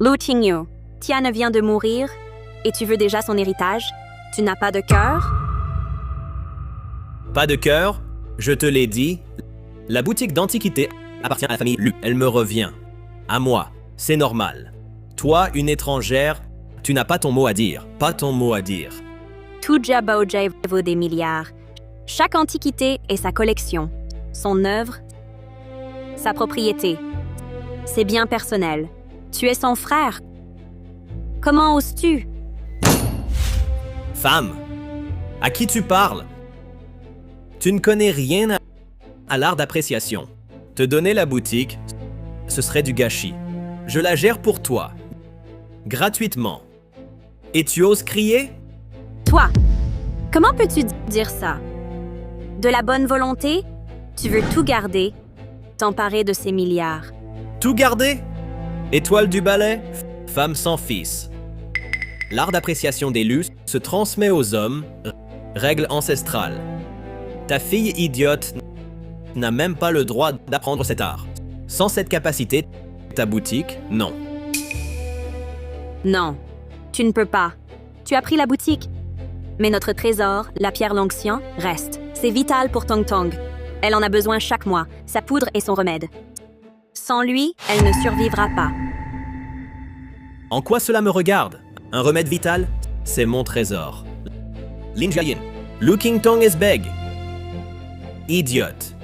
Lu Qingyu, Tian vient de mourir et tu veux déjà son héritage? Tu n'as pas de cœur? Pas de cœur? Je te l'ai dit. La boutique d'antiquité appartient à la famille Lu. Elle me revient. À moi. C'est normal. Toi, une étrangère, tu n'as pas ton mot à dire. Pas ton mot à dire. Tout Baojai vaut des milliards. Chaque antiquité est sa collection, son œuvre, sa propriété. C'est bien personnel. Tu es son frère. Comment oses-tu? Femme, à qui tu parles? Tu ne connais rien à l'art d'appréciation. Te donner la boutique, ce serait du gâchis. Je la gère pour toi, gratuitement. Et tu oses crier? Toi, comment peux-tu dire ça? De la bonne volonté? Tu veux tout garder, t'emparer de ces milliards. Tout garder? Étoile du ballet? Femme sans fils. L'art d'appréciation des lus se transmet aux hommes, règle ancestrale. Ta fille idiote n'a même pas le droit d'apprendre cet art. Sans cette capacité, ta boutique, non. Non, tu ne peux pas. Tu as pris la boutique. Mais notre trésor, la pierre Longxian, reste. C'est vital pour Tong Tong. Elle en a besoin chaque mois, sa poudre et son remède. Sans lui, elle ne survivra pas. En quoi cela me regarde? Un remède vital? C'est mon trésor. Lin Jiayin, Lu Qingtong is beg. Idiote.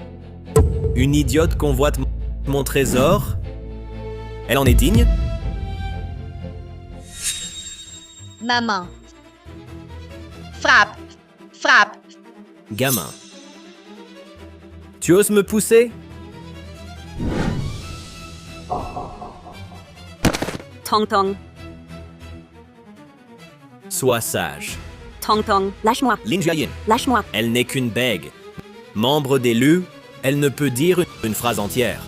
Une idiote convoite mon trésor? Elle en est digne? Maman. Frappe. Frappe. Gamin. Tu oses me pousser? Tong Tong, Sois sage. Tong Tong, lâche-moi, Lin Jiayin, lâche-moi. elle n'est qu'une bègue. Membre des Lus, elle ne peut dire une phrase entière.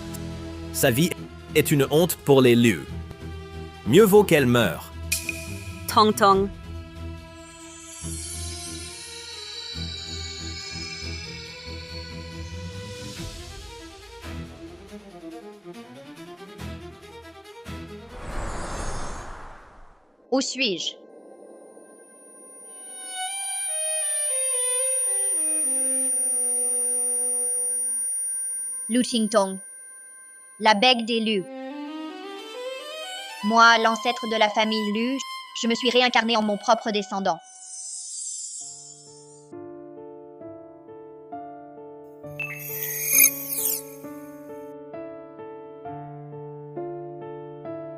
Sa vie est une honte pour les Lus. Mieux vaut qu'elle meure. Tong Tong, Où suis-je? Lu Qingtong, la bègue des Lus. Moi, l'ancêtre de la famille Lu, je me suis réincarné en mon propre descendant.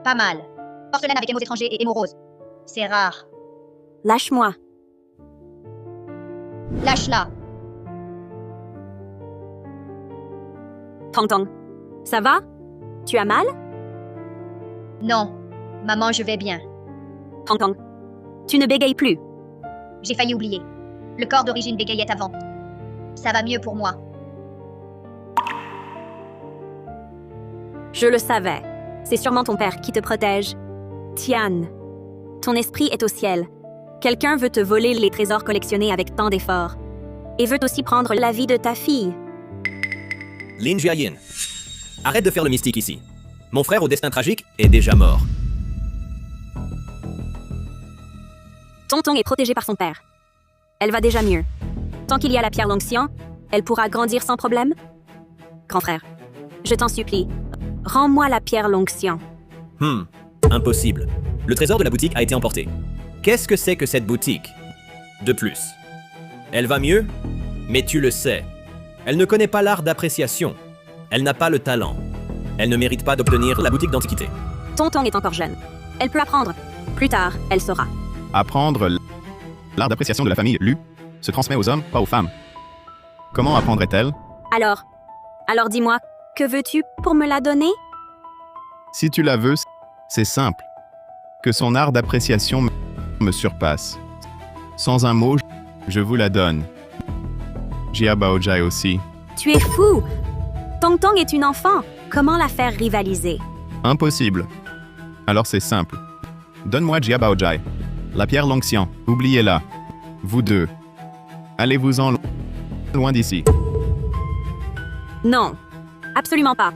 Pas mal. Porcelaine avec émaux étrangers et émaux roses. C'est rare. lâche-moi. Lâche-la. Tong Tong, ça va? Tu as mal? Non. Maman, je vais bien. Tong Tong, tu ne bégayes plus. J'ai failli oublier. Le corps d'origine bégayait avant. Ça va mieux pour moi. Je le savais. C'est sûrement ton père qui te protège. Tian, ton esprit est au ciel. Quelqu'un veut te voler les trésors collectionnés avec tant d'efforts. Et veut aussi prendre la vie de ta fille. Lin Jiayin, arrête de faire le mystique ici. Mon frère au destin tragique est déjà mort. Tong Tong est protégée par son père. Elle va déjà mieux. Tant qu'il y a la pierre Longxian, elle pourra grandir sans problème. Grand frère, je t'en supplie, rends-moi la pierre Longxian. Impossible. Le trésor de la boutique a été emporté. Qu'est-ce que c'est que cette boutique? De plus. Elle va mieux? Mais tu le sais. Elle ne connaît pas l'art d'appréciation. Elle n'a pas le talent. Elle ne mérite pas d'obtenir la boutique d'antiquité. Tong Tong est encore jeune. Elle peut apprendre. Plus tard, elle saura. Apprendre l'art d'appréciation de la famille Lu se transmet aux hommes, pas aux femmes. Comment apprendrait-elle? Alors dis-moi, que veux-tu pour me la donner? Si tu la veux, c'est simple. Que son art d'appréciation me surpasse. Sans un mot, je vous la donne. Jia Baojai aussi. Tu es fou! Tong Tong est une enfant. Comment la faire rivaliser? Impossible. Alors c'est simple. Donne-moi Jia Baojai. La pierre Longxian, oubliez-la. Vous deux. Allez-vous-en loin d'ici. Non. Absolument pas.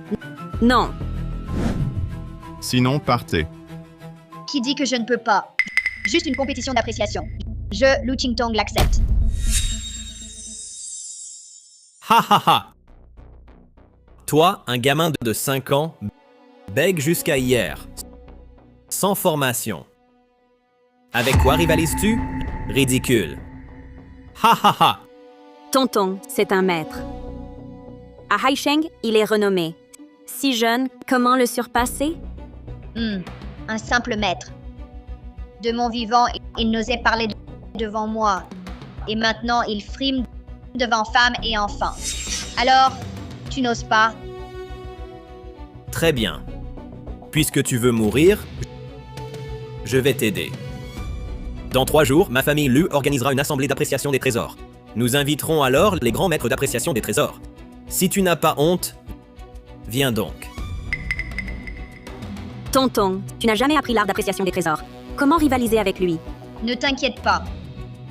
Non. Sinon, partez. Qui dit que je ne peux pas? Juste une compétition d'appréciation. Je, Lu Qingtong, l'accepte. Ha ha ha! Toi, un gamin de 5 ans, bègue jusqu'à hier, sans formation. Avec quoi rivalises-tu? Ridicule. Ha ha ha! Tonton, c'est un maître. À Haisheng, il est renommé. Si jeune, comment le surpasser? Un simple maître. De mon vivant, il n'osait parler devant moi. Et maintenant, il frime devant femmes et enfants. Alors, tu n'oses pas? Très bien. Puisque tu veux mourir, je vais t'aider. Dans 3 jours, ma famille Lu organisera une assemblée d'appréciation des trésors. Nous inviterons alors les grands maîtres d'appréciation des trésors. Si tu n'as pas honte, viens donc. Tonton, tu n'as jamais appris l'art d'appréciation des trésors. Comment rivaliser avec lui? Ne t'inquiète pas.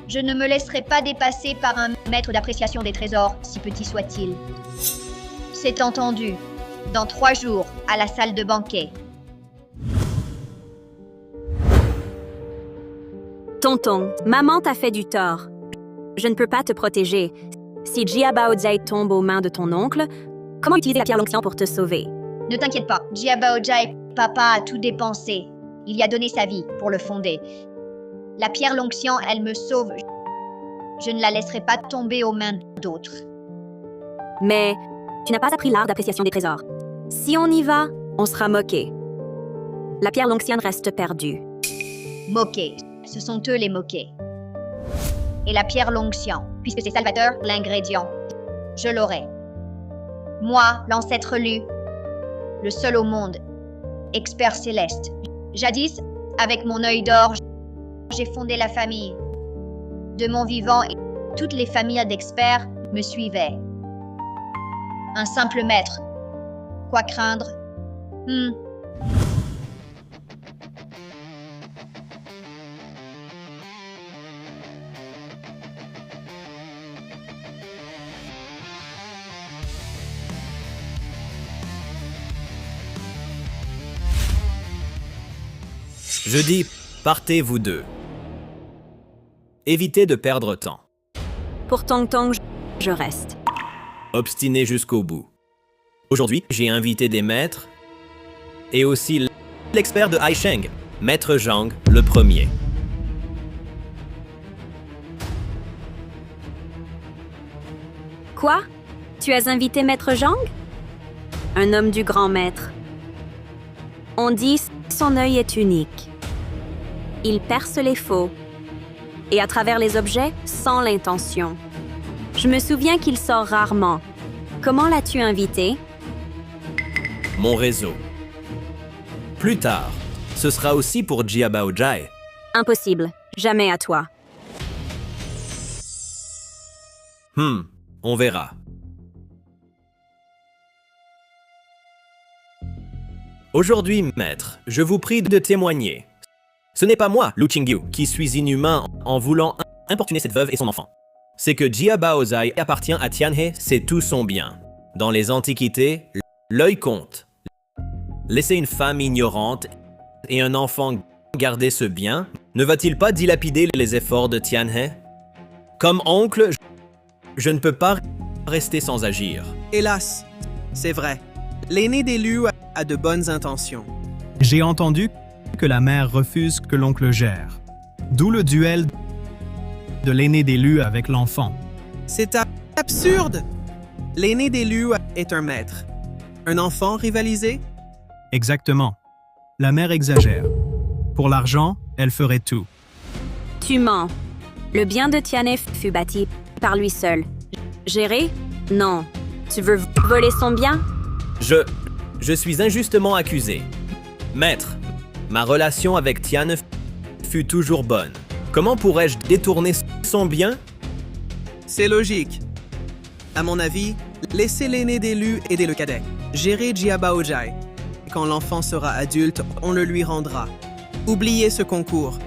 Je ne me laisserai pas dépasser par un maître d'appréciation des trésors, si petit soit-il. C'est entendu. Dans 3 jours, à la salle de banquet. Tonton, maman t'a fait du tort. Je ne peux pas te protéger. Si Jia Baozhai tombe aux mains de ton oncle, comment utiliser la pierre Longxian pour te sauver? Ne t'inquiète pas, Jia Baozhai, papa a tout dépensé. Il y a donné sa vie pour le fonder. La pierre Longxian, elle me sauve. Je ne la laisserai pas tomber aux mains d'autres. Mais tu n'as pas appris l'art d'appréciation des trésors. Si on y va, on sera moqué. La pierre Longxian reste perdue. Moqués, ce sont eux les moqués. Et la pierre Longxian, puisque c'est Salvateur, l'ingrédient, je l'aurai. Moi, l'ancêtre Lu, le seul au monde, expert céleste. Jadis, avec mon œil d'or, j'ai fondé la famille. De mon vivant, et toutes les familles d'experts me suivaient. Un simple maître. Quoi craindre? Je dis, partez vous deux. Évitez de perdre temps. Pour Tong, je reste. Obstiné jusqu'au bout. Aujourd'hui, j'ai invité des maîtres et aussi l'expert de Haisheng, Maître Zhang, le premier. Quoi? Tu as invité Maître Zhang? Un homme du grand maître. On dit son œil est unique. Il perce les faux et à travers les objets sans l'intention. Je me souviens qu'il sort rarement. Comment l'as-tu invité? Mon réseau. Plus tard, ce sera aussi pour Jia Baozhai. Impossible. Jamais à toi. On verra. Aujourd'hui, maître, je vous prie de témoigner. Ce n'est pas moi, Lu Qingyu, qui suis inhumain en voulant importuner cette veuve et son enfant. C'est que Jia Baozhai appartient à Tianhe, c'est tout son bien. Dans les antiquités, l'œil compte. Laisser une femme ignorante et un enfant garder ce bien, ne va-t-il pas dilapider les efforts de Tianhe? Comme oncle, je ne peux pas rester sans agir. Hélas, c'est vrai. L'aîné des Lu a de bonnes intentions. J'ai entendu que la mère refuse que l'oncle gère. D'où le duel de l'aîné des Lu avec l'enfant. C'est absurde! L'aîné des Lu est un maître. Un enfant rivalisé? Exactement. La mère exagère. Pour l'argent, elle ferait tout. Tu mens. Le bien de Tianhe fut bâti par lui seul. Géré? Non. Tu veux voler son bien? Je suis injustement accusé. Maître, ma relation avec Tianhe fut toujours bonne. Comment pourrais-je détourner son bien? C'est logique. À mon avis, laissez l'aîné des Lu aider le cadet. Gérer Jia Baozhai. Quand l'enfant sera adulte, on le lui rendra. Oubliez ce concours.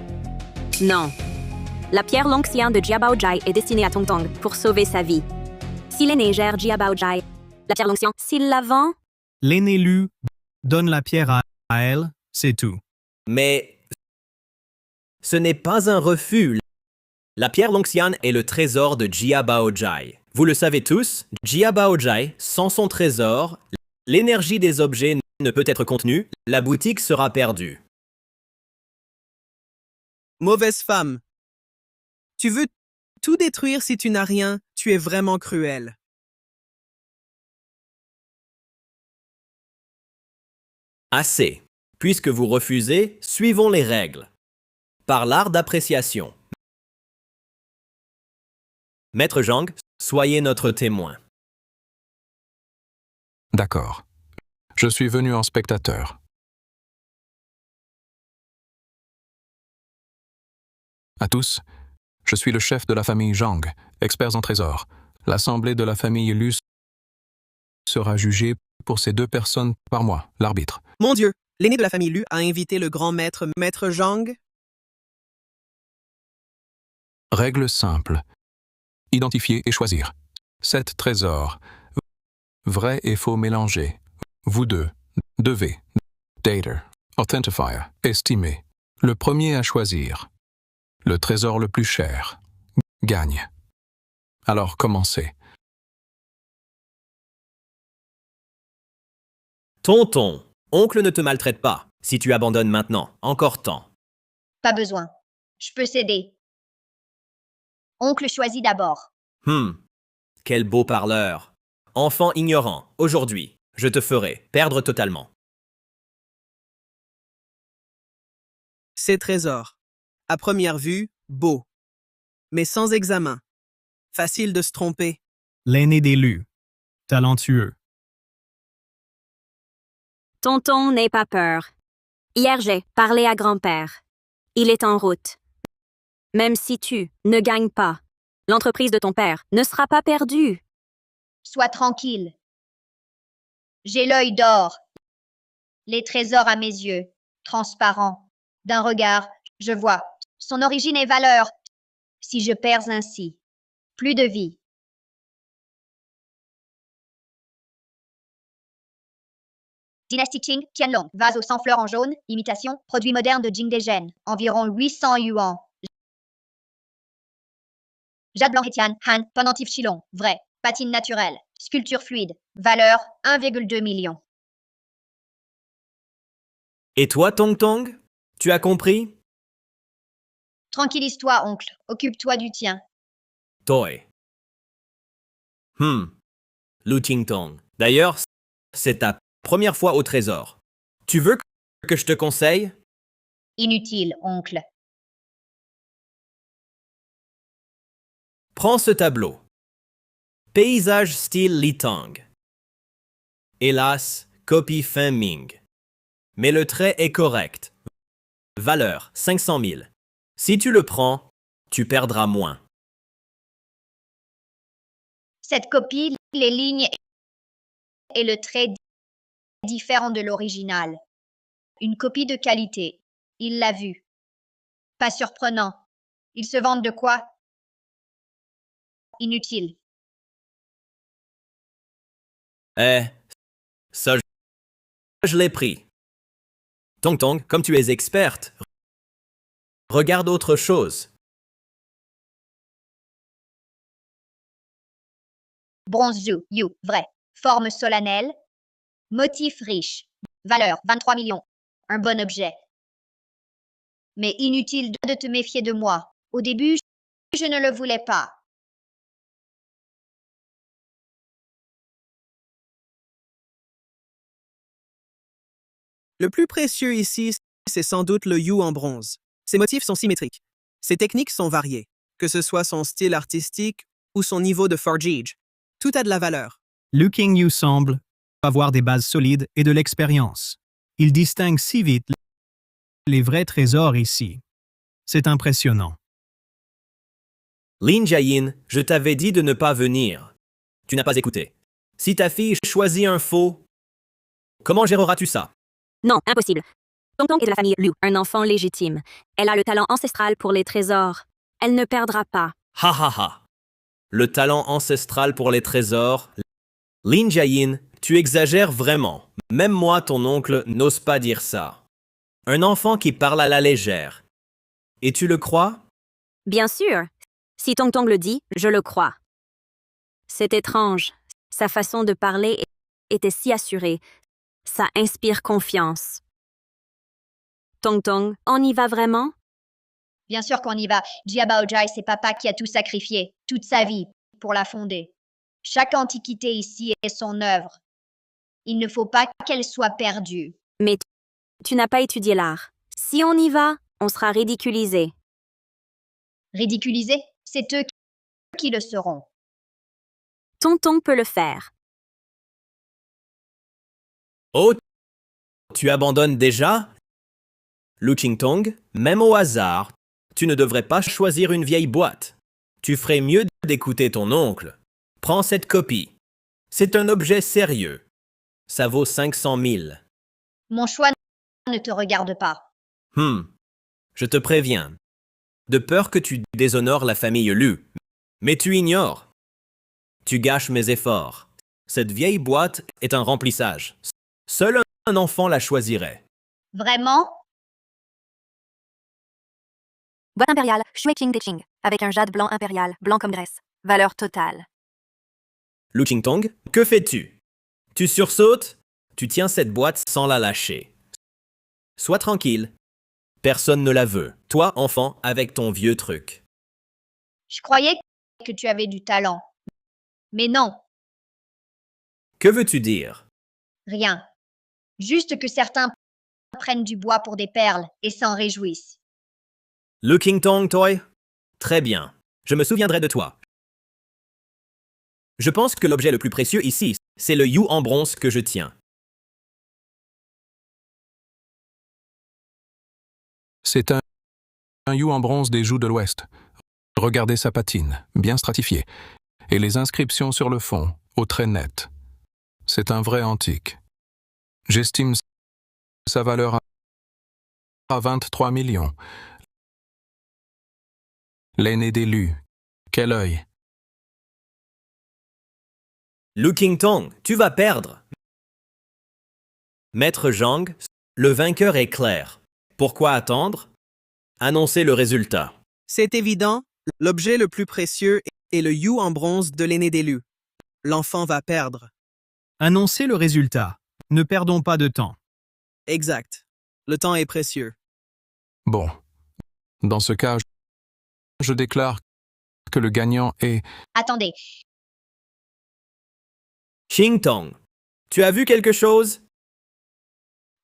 Non. La pierre Longxian de Jia Baozhai est destinée à Tong pour sauver sa vie. Si l'aîné gère Jia Baozhai, la pierre Longxian, s'il la vend? L'aîné Lu donne la pierre à elle, c'est tout. Mais Ce n'est pas un refus. La pierre Longxian est le trésor de Jia Baojai. Vous le savez tous, Jia Baojai, sans son trésor, l'énergie des objets ne peut être contenue, la boutique sera perdue. Mauvaise femme. Tu veux tout détruire si tu n'as rien, tu es vraiment cruel. Assez. Puisque vous refusez, suivons les règles. Par l'art d'appréciation. Maître Zhang, soyez notre témoin. D'accord. Je suis venu en spectateur. À tous, je suis le chef de la famille Zhang, experts en trésors. L'assemblée de la famille Lu sera jugée pour ces 2 personnes par moi, l'arbitre. Mon Dieu, l'aîné de la famille Lu a invité le grand maître, Maître Zhang. Règle simple. Identifier et choisir. 7 trésors. Vrai et faux mélangés. Vous deux devez. Dater. Authentifier. Estimer. Le premier à choisir. Le trésor le plus cher. Gagne. Alors commencez. Tonton, oncle ne te maltraite pas. Si tu abandonnes maintenant, encore temps. Pas besoin. Je peux céder. Oncle choisit d'abord. Quel beau parleur. Enfant ignorant, aujourd'hui, je te ferai perdre totalement. Ces trésors. À première vue, beaux. Mais sans examen. Facile de se tromper. L'aîné des Lu. Talentueux. Tonton, n'aie pas peur. Hier, j'ai parlé à grand-père. Il est en route. Même si tu ne gagnes pas, l'entreprise de ton père ne sera pas perdue. Sois tranquille. J'ai l'œil d'or. Les trésors à mes yeux, transparents. D'un regard, je vois son origine et valeur. Si je perds ainsi, plus de vie. Dynastie Qing, Qianlong, vase aux 100 fleurs en jaune, imitation, produit moderne de Jingdezhen, environ 800 yuan. Jade blanc Hetian, Han, pendentif Chilong, vrai, patine naturelle, sculpture fluide, valeur 1,2 million. Et toi, Tong Tong? Tu as compris? Tranquillise-toi, oncle, occupe-toi du tien. Toi. Lu Tingtong. D'ailleurs, c'est ta première fois au trésor. Tu veux que je te conseille? Inutile, oncle. Prends ce tableau. Paysage style Li Tang. Hélas, copie fin Ming. Mais le trait est correct. Valeur 500 000. Si tu le prends, tu perdras moins. Cette copie, les lignes et le trait différent de l'original. Une copie de qualité. Il l'a vu. Pas surprenant. Ils se vendent de quoi? Inutile. Ça, je l'ai pris. Tong Tong, comme tu es experte, regarde autre chose. Bronze Zhu, Yu, vrai. Forme solennelle. Motif riche. Valeur 23 millions. Un bon objet. Mais inutile de te méfier de moi. Au début, je ne le voulais pas. Le plus précieux ici, c'est sans doute le Yu en bronze. Ses motifs sont symétriques. Ses techniques sont variées, que ce soit son style artistique ou son niveau de forgage. Tout a de la valeur. Lu Qingyu semble avoir des bases solides et de l'expérience. Il distingue si vite les vrais trésors ici. C'est impressionnant. Lin Jiayin, je t'avais dit de ne pas venir. Tu n'as pas écouté. Si ta fille choisit un faux, comment géreras-tu ça? Non, impossible. Tong Tong est de la famille Lu, un enfant légitime. Elle a le talent ancestral pour les trésors. Elle ne perdra pas. Ha ha ha. Le talent ancestral pour les trésors. Lin Jiayin, tu exagères vraiment. Même moi, ton oncle, n'ose pas dire ça. Un enfant qui parle à la légère. Et tu le crois? Bien sûr. Si Tong Tong le dit, je le crois. C'est étrange. Sa façon de parler était si assurée. Ça inspire confiance. Tong Tong, on y va vraiment? Bien sûr qu'on y va. Jia Baojai, c'est papa qui a tout sacrifié, toute sa vie, pour la fonder. Chaque antiquité ici est son œuvre. Il ne faut pas qu'elle soit perdue. Mais tu n'as pas étudié l'art. Si on y va, on sera ridiculisé. Ridiculisé, c'est eux qui le seront. Tonton peut le faire. Oh, tu abandonnes déjà? Lu Qingtong, même au hasard, tu ne devrais pas choisir une vieille boîte. Tu ferais mieux d'écouter ton oncle. Prends cette copie. C'est un objet sérieux. Ça vaut 500 000. Mon choix ne te regarde pas. Je te préviens. De peur que tu déshonores la famille Lu. Mais tu ignores. Tu gâches mes efforts. Cette vieille boîte est un remplissage. Seul un enfant la choisirait. Vraiment? Boîte impériale, Shui Qing de Qing, avec un jade blanc impérial, blanc comme graisse. Valeur totale. Lu Qingtong, que fais-tu? Tu sursautes? Tu tiens cette boîte sans la lâcher. Sois tranquille. Personne ne la veut. Toi, enfant, avec ton vieux truc. Je croyais que tu avais du talent. Mais non, Que veux-tu dire? rien. Juste que certains prennent du bois pour des perles et s'en réjouissent. Lu Qingtong, Toy? Très bien. Je me souviendrai de toi. Je pense que l'objet le plus précieux ici, c'est le Yu en bronze que je tiens. C'est un Yu en bronze des joues de l'Ouest. Regardez sa patine, bien stratifiée, et les inscriptions sur le fond, aux traits nets. C'est un vrai antique. J'estime sa valeur à 23 millions. L'aîné des Lu. Quel œil! Lu Qingtong, tu vas perdre. Maître Zhang, le vainqueur est clair. Pourquoi attendre? Annoncez le résultat. C'est évident, l'objet le plus précieux est le Yu en bronze de l'aîné des Lu. L'enfant va perdre. Annoncez le résultat. Ne perdons pas de temps. Exact. Le temps est précieux. Bon. Dans ce cas, je déclare que le gagnant est... Attendez, Qingtong, tu as vu quelque chose?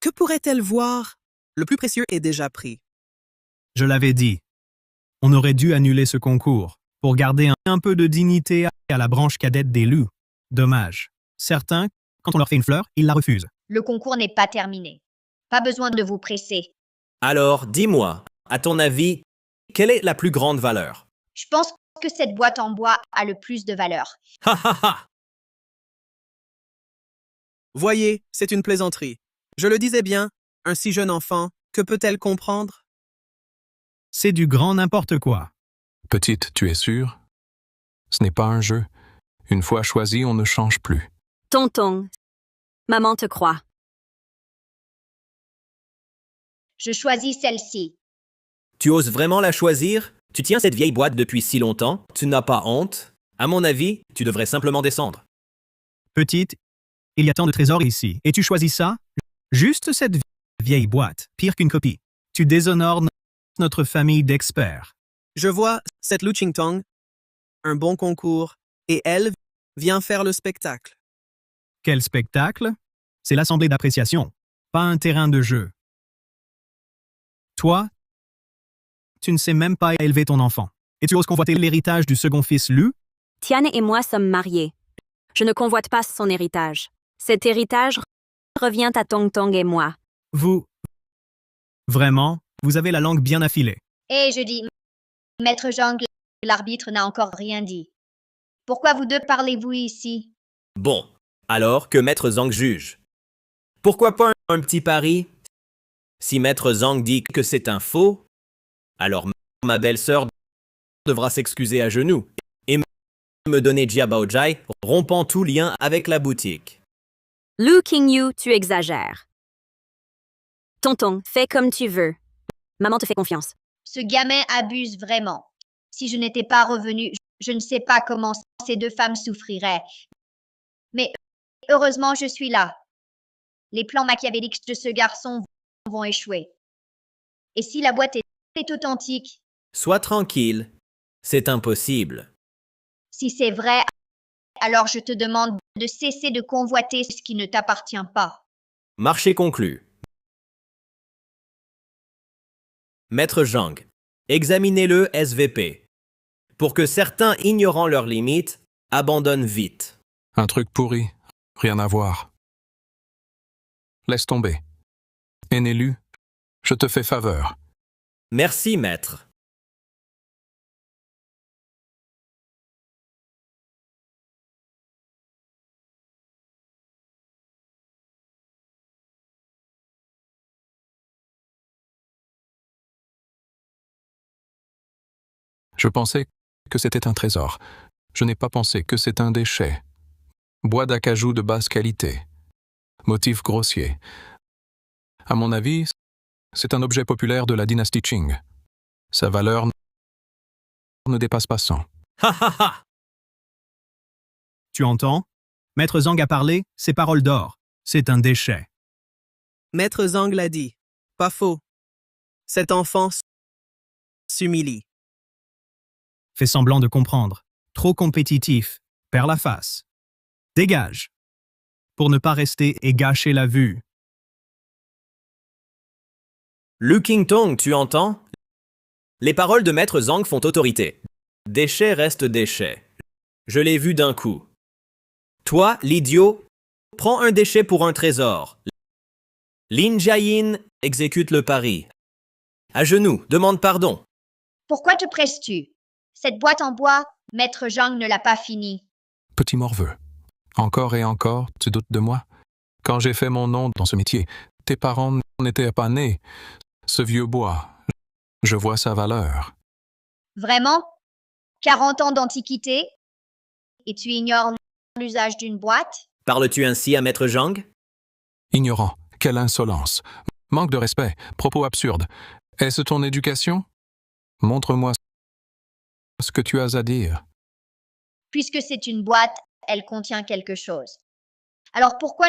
Que pourrait-elle voir? Le plus précieux est déjà pris. Je l'avais dit. On aurait dû annuler ce concours pour garder un peu de dignité à la branche cadette des Lu. Dommage. Certains, quand on leur fait une fleur, ils la refusent. le concours n'est pas terminé. Pas besoin de vous presser. Alors, dis-moi, à ton avis, quelle est la plus grande valeur? Je pense que cette boîte en bois a le plus de valeur. Ha ha ha! Voyez, c'est une plaisanterie. Je le disais bien, un si jeune enfant, que peut-elle comprendre? C'est du grand n'importe quoi. Petite, tu es sûre? Ce n'est pas un jeu. Une fois choisi, on ne change plus. Tonton, maman te croit. Je choisis celle-ci. Tu oses vraiment la choisir? Tu tiens cette vieille boîte depuis si longtemps? Tu n'as pas honte? À mon avis, tu devrais simplement descendre. Petite, il y a tant de trésors ici. Et tu choisis ça? Juste cette vieille boîte, pire qu'une copie. Tu déshonores notre famille d'experts. Je vois cette Lu Qingtong, un bon concours, et elle vient faire le spectacle. Quel spectacle? C'est l'assemblée d'appréciation, pas un terrain de jeu. Toi, tu ne sais même pas élever ton enfant. Et tu oses convoiter l'héritage du second fils Lu? Tian et moi sommes mariés. Je ne convoite pas son héritage. Cet héritage revient à Tong Tong et moi. Vous... Vraiment, vous avez la langue bien affilée. Et je dis, Maître Zhang, l'arbitre n'a encore rien dit. Pourquoi vous deux parlez-vous ici? Bon, alors que Maître Zhang juge. Pourquoi pas un petit pari? Si Maître Zhang dit que c'est un faux, alors ma belle-sœur devra s'excuser à genoux et me donner Jia Baojai, rompant tout lien avec la boutique. Lu Qingyu, tu exagères. Tonton, fais comme tu veux. Maman te fait confiance. Ce gamin abuse vraiment. Si je n'étais pas revenu, je ne sais pas comment ces deux femmes souffriraient. Mais heureusement, je suis là. Les plans machiavéliques de ce garçon vont échouer. Et si la boîte est authentique, Sois tranquille. C'est impossible. si c'est vrai, alors je te demande de cesser de convoiter ce qui ne t'appartient pas. Marché conclu. Maître Zhang, examinez-le SVP. Pour que certains ignorant leurs limites, abandonnent vite. Un truc pourri, rien à voir. Laisse tomber. Énélu, je te fais faveur. Merci, maître. Je pensais que c'était un trésor. Je n'ai pas pensé que c'est un déchet. Bois d'acajou de basse qualité. Motif grossier. À mon avis, c'est un objet populaire de la dynastie Qing. Sa valeur ne dépasse pas 100. Ha ha ha! Tu entends? Maître Zhang a parlé, c'est parole d'or. C'est un déchet. Maître Zhang l'a dit. Pas faux. Cet enfant s'humilie. Fais semblant de comprendre. Trop compétitif. Perds la face. Dégage. Pour ne pas rester et gâcher la vue. Lu Qingtong, tu entends? Les paroles de Maître Zhang font autorité. Déchet reste déchet. Je l'ai vu d'un coup. Toi, l'idiot, prends un déchet pour un trésor. Lin Jiayin exécute le pari. À genoux, demande pardon. Pourquoi te presses-tu? Cette boîte en bois, Maître Zhang ne l'a pas finie. Petit morveux. Encore et encore, tu doutes de moi? Quand j'ai fait mon nom dans ce métier, tes parents n'étaient pas nés. Ce vieux bois, je vois sa valeur. Vraiment? 40 ans d'antiquité? Et tu ignores l'usage d'une boîte? Parles-tu ainsi à Maître Zhang? Ignorant, quelle insolence. Manque de respect, propos absurdes. Est-ce ton éducation? Montre-moi ce que tu as à dire. Puisque c'est une boîte, elle contient quelque chose. Alors pourquoi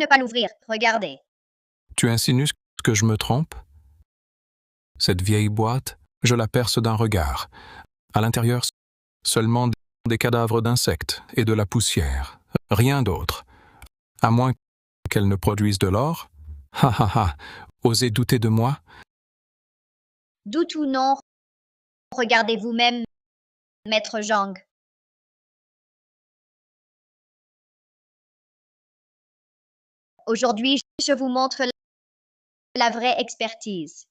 ne pas l'ouvrir? Regardez. Tu insinues que je me trompe? Cette vieille boîte, je la perce d'un regard. À l'intérieur, seulement des cadavres d'insectes et de la poussière. Rien d'autre. À moins qu'elle ne produise de l'or? Ha ha ha! Osez douter de moi? Doute ou non, regardez vous-même, Maître Zhang. Aujourd'hui, je vous montre la vraie expertise.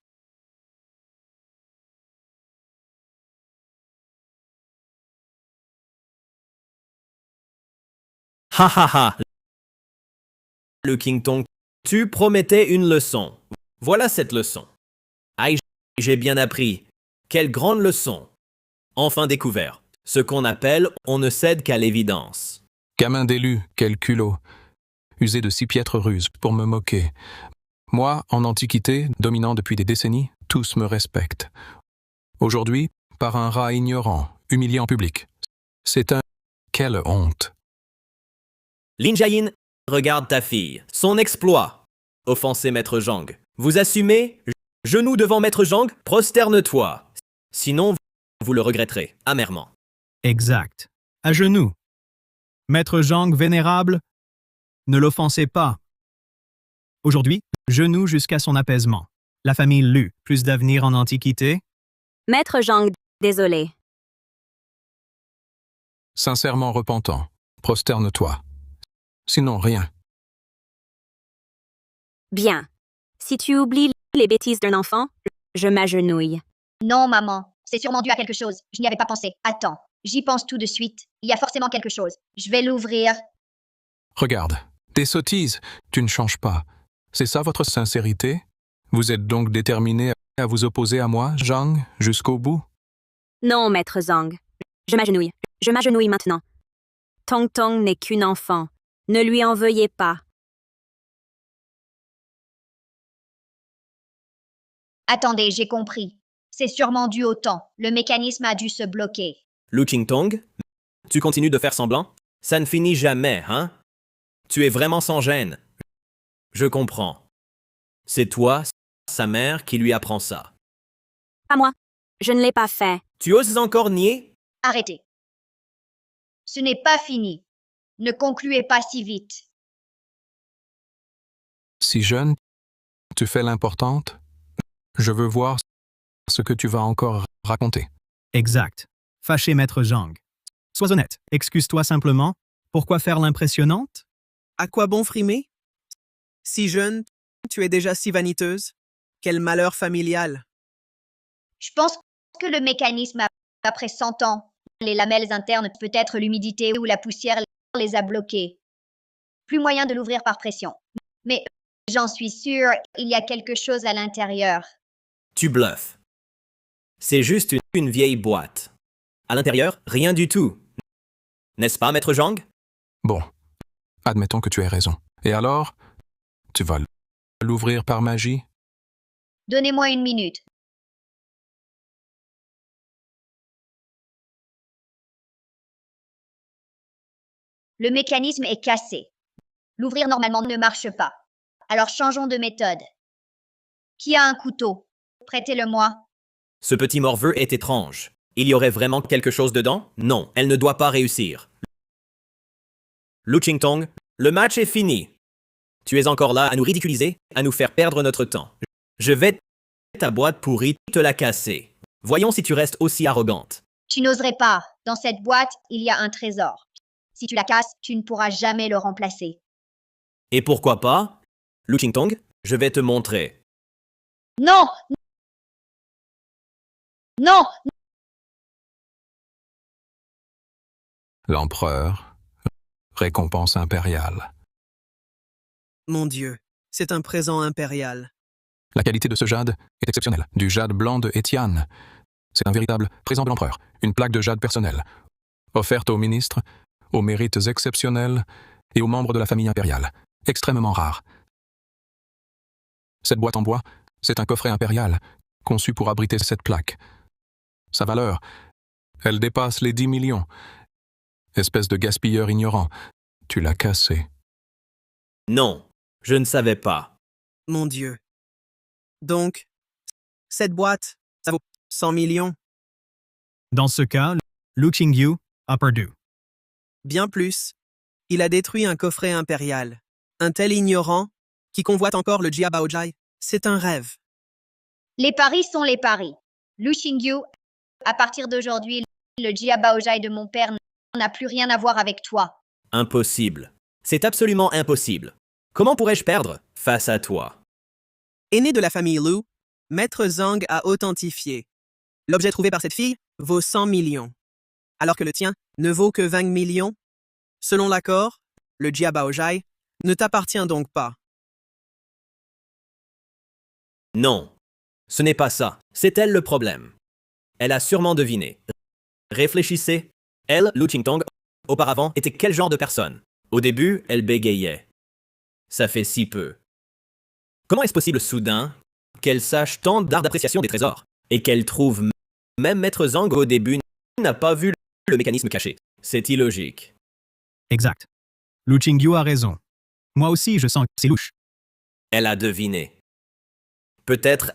Ha ha ha! Le Qingtong, tu promettais une leçon. Voilà cette leçon. Aïe, j'ai bien appris. Quelle grande leçon. Enfin découvert. Ce qu'on appelle, on ne cède qu'à l'évidence. Gamin d'élu, quel culot. Usé de si piètres ruses pour me moquer. Moi, en Antiquité, dominant depuis des décennies, tous me respectent. Aujourd'hui, par un rat ignorant, humilié en public. C'est un... Quelle honte! Lin Jiayin, regarde ta fille. Son exploit. Offensé Maître Zhang. Vous assumez? Genoux devant Maître Zhang, prosterne-toi. Sinon, vous le regretterez amèrement. Exact. À genoux. Maître Zhang vénérable, ne l'offensez pas. Aujourd'hui, genoux jusqu'à son apaisement. La famille Lu, plus d'avenir en Antiquité? Maître Zhang, désolé. Sincèrement repentant, prosterne-toi. Sinon, rien. Bien. Si tu oublies les bêtises d'un enfant, je m'agenouille. Non, maman, c'est sûrement dû à quelque chose. Je n'y avais pas pensé. Attends, j'y pense tout de suite. Il y a forcément quelque chose. Je vais l'ouvrir. Regarde, des sottises, tu ne changes pas. C'est ça votre sincérité? Vous êtes donc déterminé à vous opposer à moi, Zhang, jusqu'au bout? Non, Maître Zhang. Je m'agenouille. Je m'agenouille maintenant. Tong Tong n'est qu'une enfant. Ne lui en veuillez pas. Attendez, j'ai compris. C'est sûrement dû au temps. Le mécanisme a dû se bloquer. Lu Qingtong, tu continues de faire semblant? Ça ne finit jamais, hein? Tu es vraiment sans gêne. Je comprends. C'est toi, sa mère, qui lui apprend ça. Pas moi. Je ne l'ai pas fait. Tu oses encore nier? Arrêtez. Ce n'est pas fini. Ne concluez pas si vite. Si jeune, tu fais l'importante. Je veux voir ce que tu vas encore raconter. Exact. Fâché, maître Zhang. Sois honnête. Excuse-toi simplement. Pourquoi faire l'impressionnante? À quoi bon frimer? Si jeune, tu es déjà si vaniteuse. Quel malheur familial. Je pense que le mécanisme, après 100 ans, les lamelles internes, peut-être l'humidité ou la poussière les a bloquées. Plus moyen de l'ouvrir par pression. Mais j'en suis sûre, il y a quelque chose à l'intérieur. Tu bluffes. C'est juste une vieille boîte. À l'intérieur, rien du tout. N'est-ce pas, maître Zhang? Bon, admettons que tu aies raison. Et alors, tu vas l'ouvrir par magie? Donnez-moi une minute. Le mécanisme est cassé. L'ouvrir normalement ne marche pas. Alors changeons de méthode. Qui a un couteau? Prêtez-le-moi. Ce petit morveux est étrange. Il y aurait vraiment quelque chose dedans? Non, elle ne doit pas réussir. Lu Qingtong, le match est fini. Tu es encore là à nous ridiculiser, à nous faire perdre notre temps. Je vais ta boîte pourrie te la casser. Voyons si tu restes aussi arrogante. Tu n'oserais pas. Dans cette boîte, il y a un trésor. Si tu la casses, tu ne pourras jamais le remplacer. Et pourquoi pas? Lu Qingtong, je vais te montrer. Non! Non! L'empereur, récompense impériale. Mon Dieu, c'est un présent impérial. La qualité de ce jade est exceptionnelle. Du jade blanc de Etienne. C'est un véritable présent de l'empereur. Une plaque de jade personnelle. Offerte aux ministres, aux mérites exceptionnels et aux membres de la famille impériale. Extrêmement rare. Cette boîte en bois, c'est un coffret impérial, conçu pour abriter cette plaque. Sa valeur, elle dépasse les 10 millions. Espèce de gaspilleur ignorant, tu l'as cassé. Non, je ne savais pas. Mon Dieu. Donc, cette boîte, ça vaut 100 millions? Dans ce cas, Lu Qingyu a perdu. Bien plus. Il a détruit un coffret impérial. Un tel ignorant qui convoite encore le Jia Baojai, c'est un rêve. Les paris sont les paris. Lu Qingyu, à partir d'aujourd'hui, le Jia Baojai de mon père n'a plus rien à voir avec toi. Impossible. C'est absolument impossible. Comment pourrais-je perdre face à toi? Aîné de la famille Lu, Maître Zhang a authentifié. L'objet trouvé par cette fille vaut 100 millions, alors que le tien ne vaut que 20 millions. Selon l'accord, le Jia Baojai ne t'appartient donc pas. Non, ce n'est pas ça. C'est elle le problème. Elle a sûrement deviné. Réfléchissez. Elle, Lu Qingtong, auparavant, était quel genre de personne? Au début, elle bégayait. Ça fait si peu. Comment est-ce possible soudain qu'elle sache tant d'art d'appréciation des trésors et qu'elle trouve même Maître Zhang au début n'a pas vu le mécanisme caché? C'est illogique. Exact. Lu Qingyu a raison. Moi aussi, je sens que c'est louche. Elle a deviné. Peut-être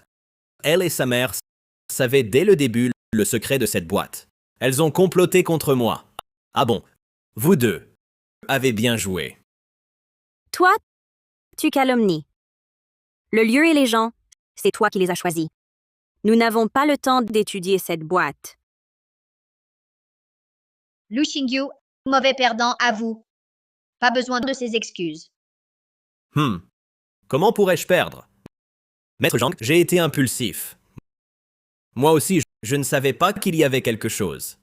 elle et sa mère savaient dès le début le secret de cette boîte. Elles ont comploté contre moi. Ah bon, vous deux avez bien joué. Toi, tu calomnies. Le lieu et les gens, c'est toi qui les as choisis. Nous n'avons pas le temps d'étudier cette boîte. Lu Qingyu, mauvais perdant à vous. Pas besoin de ces excuses. Comment pourrais-je perdre? Maître Zhang, j'ai été impulsif. Moi aussi, je ne savais pas qu'il y avait quelque chose.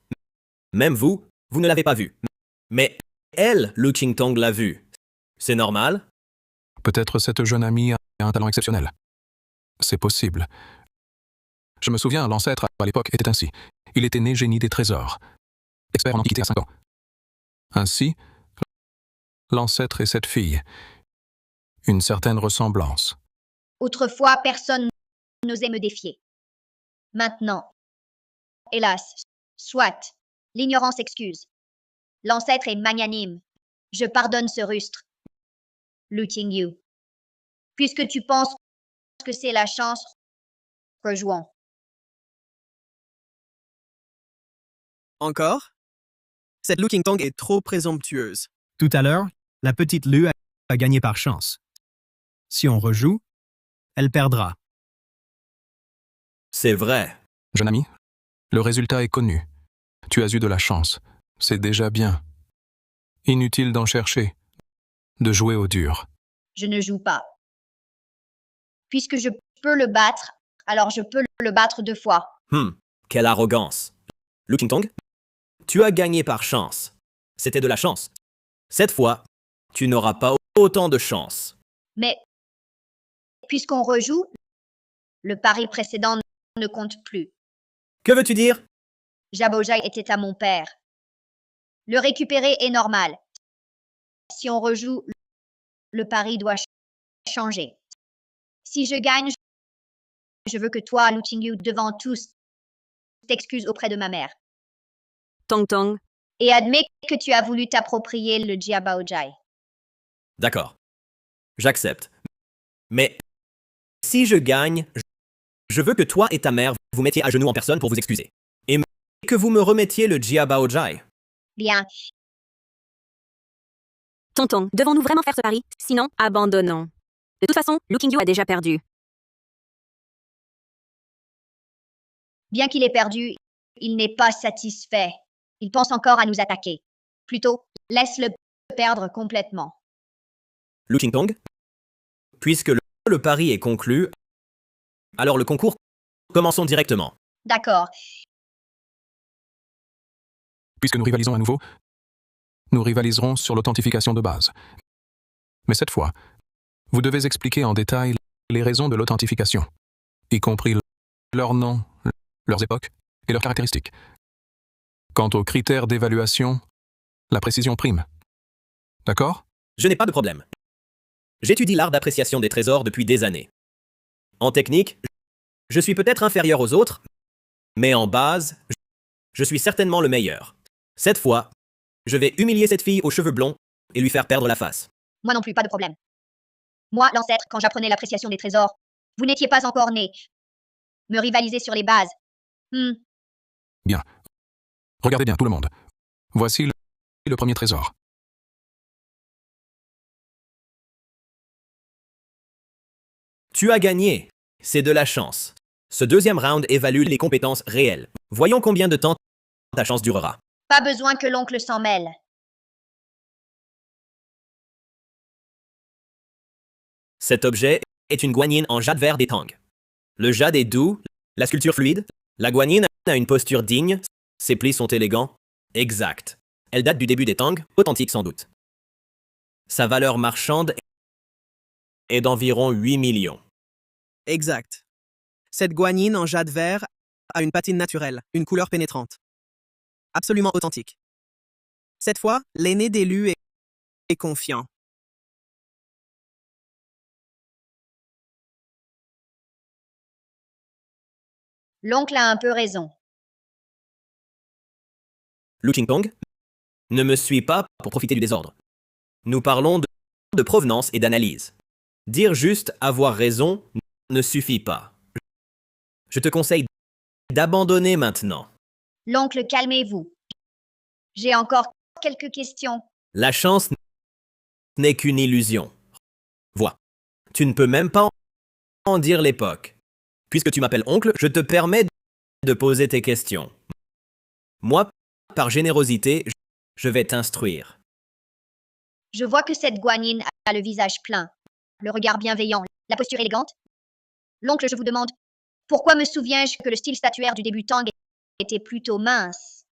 Même vous, vous ne l'avez pas vu. Mais elle, Lu Qingtong, l'a vu. C'est normal? Peut-être cette jeune amie a un talent exceptionnel. C'est possible. Je me souviens, l'ancêtre, à l'époque, était ainsi. Il était né génie des trésors. Expert en antiquité à 5 ans. Ainsi, l'ancêtre et cette fille. Une certaine ressemblance. Autrefois, personne n'osait me défier. Maintenant. Hélas. Soit. L'ignorance excuse. L'ancêtre est magnanime. Je pardonne ce rustre. Looting you. Puisque tu penses que c'est la chance, rejouons. Encore? Cette Looking Tong est trop présomptueuse. Tout à l'heure, la petite Lu a gagné par chance. Si on rejoue, elle perdra. C'est vrai. Jeune ami, le résultat est connu. Tu as eu de la chance. C'est déjà bien. Inutile d'en chercher. De jouer au dur. Je ne joue pas. Puisque je peux le battre, alors je peux le battre 2 fois. Quelle arrogance. Looking Tong, tu as gagné par chance. C'était de la chance. Cette fois, tu n'auras pas autant de chance. Mais, puisqu'on rejoue, le pari précédent ne compte plus. Que veux-tu dire? Jabojai était à mon père. Le récupérer est normal. Si on rejoue, le pari doit changer. Si je gagne, je veux que toi, Looting You, devant tous, t'excuses auprès de ma mère. Tong Tong, Et admets que tu as voulu t'approprier le Jiabaojai. D'accord. J'accepte. Mais si je gagne, je veux que toi et ta mère vous mettiez à genoux en personne pour vous excuser. Et que vous me remettiez le Jiabaojai. Bien. Tong Tong, devons-nous vraiment faire ce pari? Sinon, abandonnons. De toute façon, Looking You a déjà perdu. Bien qu'il ait perdu, il n'est pas satisfait. Il pense encore à nous attaquer. Plutôt, laisse-le perdre complètement. Looking Tong, puisque le pari est conclu, alors le concours, commençons directement. D'accord. Puisque nous rivalisons à nouveau, nous rivaliserons sur l'authentification de base. Mais cette fois, vous devez expliquer en détail les raisons de l'authentification, y compris leurs noms, leurs époques et leurs caractéristiques. Quant aux critères d'évaluation, la précision prime. D'accord? Je n'ai pas de problème. J'étudie l'art d'appréciation des trésors depuis des années. En technique, je suis peut-être inférieur aux autres, mais en base, je suis certainement le meilleur. Cette fois, je vais humilier cette fille aux cheveux blonds et lui faire perdre la face. Moi non plus, pas de problème. Moi, l'ancêtre, quand j'apprenais l'appréciation des trésors, vous n'étiez pas encore né. Me rivaliser sur les bases. Bien. Regardez bien, tout le monde. Voici le premier trésor. Tu as gagné. C'est de la chance. Ce deuxième round évalue les compétences réelles. Voyons combien de temps ta chance durera. Pas besoin que l'oncle s'en mêle. Cet objet est une guanine en jade vert des Tang. Le jade est doux, la sculpture fluide, la guanine a une posture digne, ses plis sont élégants. Exact. Elle date du début des Tang, authentique sans doute. Sa valeur marchande est d'environ 8 millions. Exact. Cette guanine en jade vert a une patine naturelle, une couleur pénétrante. Absolument authentique. Cette fois, l'aîné d'élu est confiant. L'oncle a un peu raison. Looking Tong, ne me suis pas pour profiter du désordre. Nous parlons de provenance et d'analyse. Dire juste avoir raison ne suffit pas. Je te conseille d'abandonner maintenant. L'oncle, calmez-vous. J'ai encore quelques questions. La chance n'est qu'une illusion. Vois, tu ne peux même pas en dire l'époque. Puisque tu m'appelles oncle, je te permets de poser tes questions. Moi, par générosité, je vais t'instruire. Je vois que cette guanine a le visage plein, le regard bienveillant, la posture élégante. L'oncle, je vous demande, pourquoi me souviens-je que le style statuaire du début Tang était plutôt mince?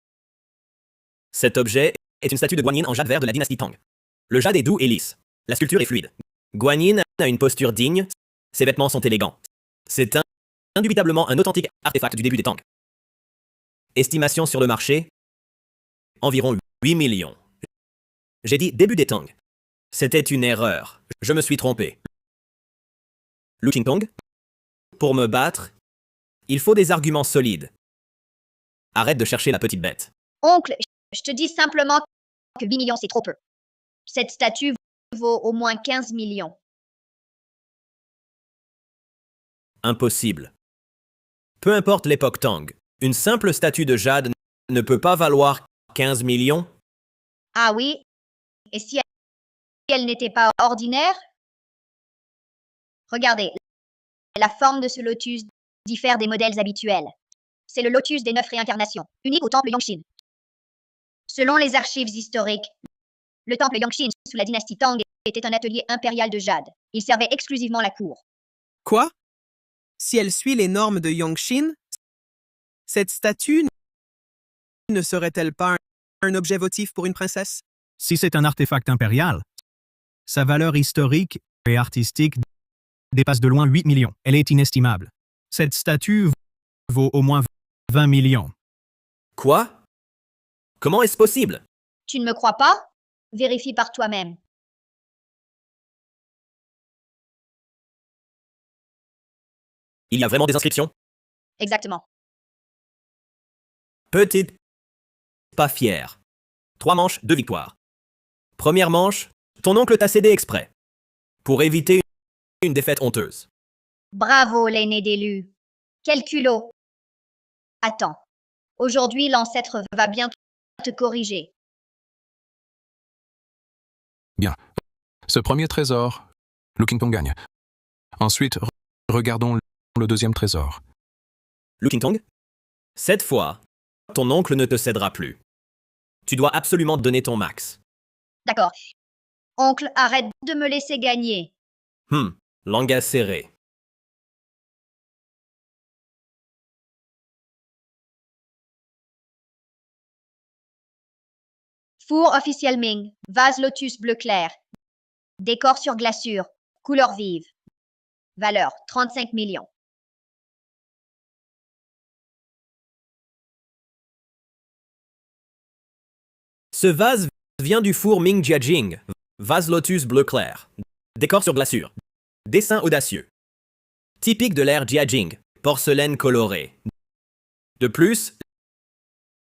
Cet objet est une statue de Guanyin en jade vert de la dynastie Tang. Le jade est doux et lisse. La sculpture est fluide. Guanyin a une posture digne. Ses vêtements sont élégants. C'est indubitablement un authentique artefact du début des Tang. Estimation sur le marché, environ 8 millions. J'ai dit début des Tang. C'était une erreur. Je me suis trompé. Looking Tong, pour me battre, Il faut des arguments solides. Arrête de chercher la petite bête. Oncle, je te dis simplement que 8 millions, c'est trop peu. Cette statue vaut au moins 15 millions. Impossible. Peu importe l'époque Tang, une simple statue de jade ne peut pas valoir 15 millions. Ah oui? Et si elle n'était pas ordinaire? Regardez, la forme de ce lotus diffère des modèles habituels. C'est le lotus des 9 réincarnations, unique au temple Yongxin. Selon les archives historiques, le temple Yongxin sous la dynastie Tang était un atelier impérial de jade. Il servait exclusivement la cour. Quoi? Si elle suit les normes de Yongxin, cette statue ne serait-elle pas un objet votif pour une princesse? Si c'est un artefact impérial, sa valeur historique et artistique dépasse de loin 8 millions. Elle est inestimable. Cette statue vaut au moins 20 millions. Quoi? Comment est-ce possible? Tu ne me crois pas? Vérifie par toi-même. Il y a vraiment des inscriptions? Exactement. Petite. Pas fière. 3 manches, 2 victoires. Première manche, ton oncle t'a cédé exprès. Pour éviter une défaite honteuse. Bravo, l'aîné d'élu. Quel culot. Attends. Aujourd'hui, l'ancêtre va bien te corriger. Bien. Ce premier trésor, Lookington gagne. Ensuite, regardons le deuxième trésor. Lookington? Cette fois, ton oncle ne te cédera plus. Tu dois absolument donner ton max. D'accord. Oncle, arrête de me laisser gagner. Langage serré. Four officiel Ming, vase lotus bleu clair. Décor sur glaçure, couleur vive. Valeur 35 millions. Ce vase vient du four Ming Jiajing, vase lotus bleu clair. Décor sur glaçure. Dessin audacieux. Typique de l'ère Jiajing, porcelaine colorée. De plus,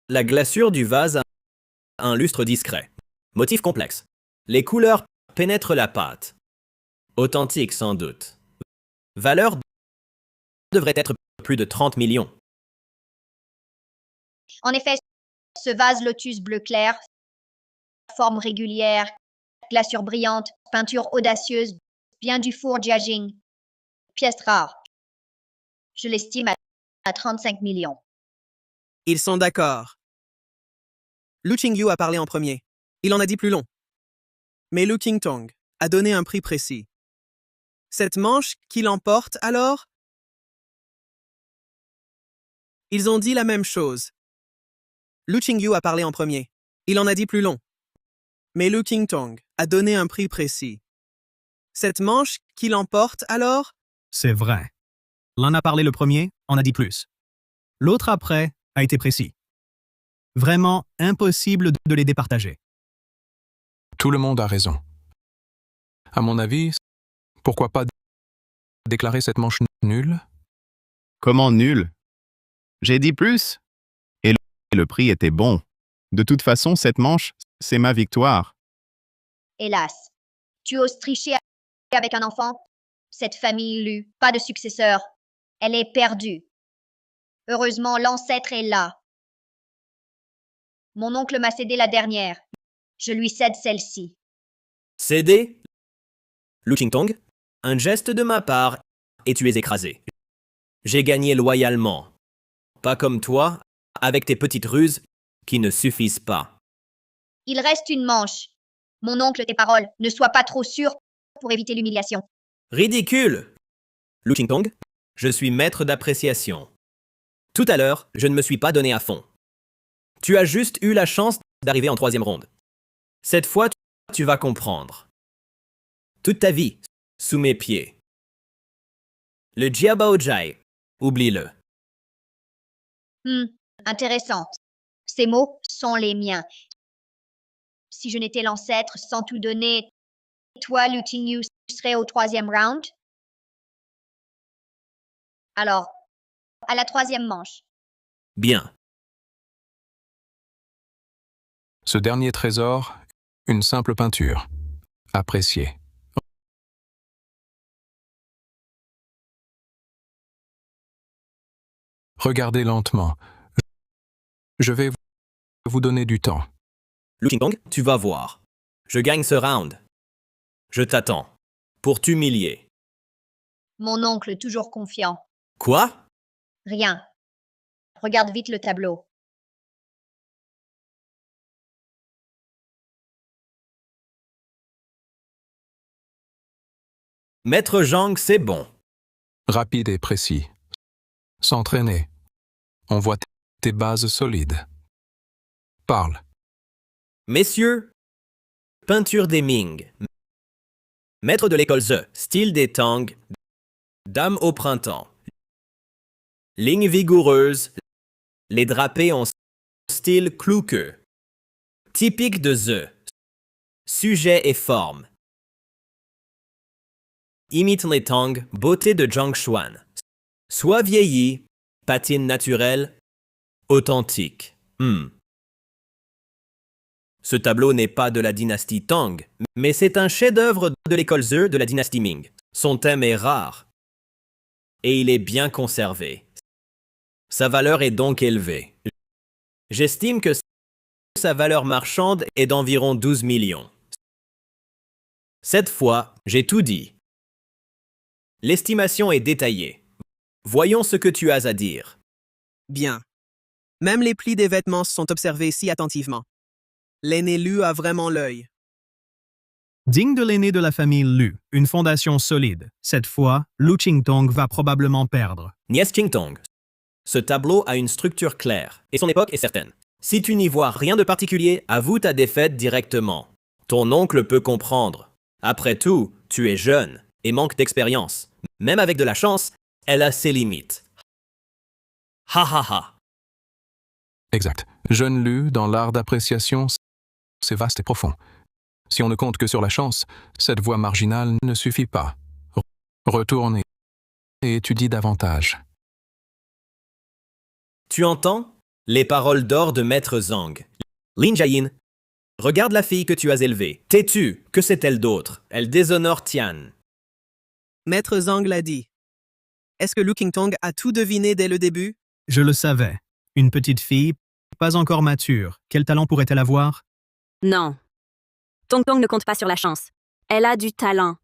la glaçure du vase a un lustre discret. Motif complexe. Les couleurs pénètrent la pâte. Authentique sans doute. Valeur devrait être plus de 30 millions. En effet, ce vase lotus bleu clair, forme régulière, glaçure brillante, peinture audacieuse, vient du four Jiajing. Pièce rare. Je l'estime à 35 millions. Ils sont d'accord. Lu Qingyu a parlé en premier. Il en a dit plus long. Mais Lu Qingtong a donné un prix précis. Cette manche, qui l'emporte alors? Ils ont dit la même chose. Lu Qingyu a parlé en premier. Il en a dit plus long. Mais Lu Qingtong a donné un prix précis. Cette manche, qui l'emporte alors? C'est vrai. L'un a parlé le premier, en a dit plus. L'autre après a été précis. Vraiment impossible de les départager. Tout le monde a raison. À mon avis, pourquoi pas déclarer cette manche nulle? Comment nul? J'ai dit plus. Et le prix était bon. De toute façon, cette manche, c'est ma victoire. Hélas. Tu oses tricher avec un enfant? Cette famille Lu, pas de successeur. Elle est perdue. Heureusement, l'ancêtre est là. Mon oncle m'a cédé la dernière. Je lui cède celle-ci. Cédé? Lu Qingtong, un geste de ma part et tu es écrasé. J'ai gagné loyalement. Pas comme toi, avec tes petites ruses qui ne suffisent pas. Il reste une manche. Mon oncle, tes paroles, ne sois pas trop sûr pour éviter l'humiliation. Ridicule! Lu Qingtong, je suis maître d'appréciation. Tout à l'heure, je ne me suis pas donné à fond. Tu as juste eu la chance d'arriver en 3e ronde. Cette fois, tu vas comprendre. Toute ta vie, sous mes pieds. Le Jiabaojai, oublie-le. Intéressant. Ces mots sont les miens. Si je n'étais l'ancêtre sans tout donner, toi, Lu Qingyu, serais au 3e round? Alors, à la troisième manche. Bien. Ce dernier trésor, une simple peinture. Apprécié. Regardez lentement. Je vais vous donner du temps. Lu Qingtong, tu vas voir. Je gagne ce round. Je t'attends. Pour t'humilier. Mon oncle toujours confiant. Quoi? Rien. Regarde vite le tableau. Maître Zhang, c'est bon. Rapide et précis. S'entraîner. On voit tes bases solides. Parle. Messieurs, peinture des Ming. Maître de l'école The, style des Tang. Dame au printemps. Ligne vigoureuse. Les drapés en style clouqueux. Typique de The. Sujet et forme. Imite les Tang, beauté de Zhang Xuan. Soit vieilli, patine naturelle, authentique. Ce tableau n'est pas de la dynastie Tang, mais c'est un chef-d'œuvre de l'école The de la dynastie Ming. Son thème est rare. Et il est bien conservé. Sa valeur est donc élevée. J'estime que sa valeur marchande est d'environ 12 millions. Cette fois, j'ai tout dit. L'estimation est détaillée. Voyons ce que tu as à dire. Bien. Même les plis des vêtements sont observés si attentivement. L'aîné Lu a vraiment l'œil. Digne de l'aîné de la famille Lu, une fondation solide. Cette fois, Lu Qingtong va probablement perdre. Nièce Qingtong. Ce tableau a une structure claire, et son époque est certaine. Si tu n'y vois rien de particulier, avoue ta défaite directement. Ton oncle peut comprendre. Après tout, tu es jeune et manque d'expérience. Même avec de la chance, elle a ses limites. Ha ha ha. Exact. Jeune Lu, dans l'art d'appréciation, c'est vaste et profond. Si on ne compte que sur la chance, cette voie marginale ne suffit pas. Retourne et étudie davantage. Tu entends? Les paroles d'or de Maître Zhang. Lin Jiayin, regarde la fille que tu as élevée. T'es-tu? Que sait-elle d'autre? Elle déshonore Tian. Maître Zhang l'a dit. Est-ce que Lu Qingtong a tout deviné dès le début? Je le savais. Une petite fille, pas encore mature. Quel talent pourrait-elle avoir? Non. Tong Tong ne compte pas sur la chance. Elle a du talent.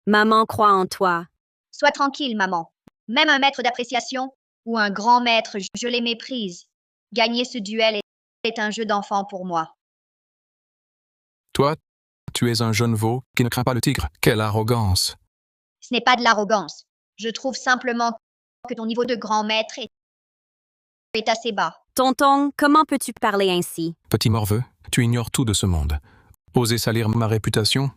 Maman croit en toi. Sois tranquille, maman. Même un maître d'appréciation ou un grand maître, je les méprise. Gagner ce duel est un jeu d'enfant pour moi. Toi, tu es un jeune veau qui ne craint pas le tigre. Quelle arrogance! Ce n'est pas de l'arrogance. Je trouve simplement que ton niveau de grand maître est assez bas. Tonton, comment peux-tu parler ainsi? Petit morveux, tu ignores tout de ce monde. Oser salir ma réputation?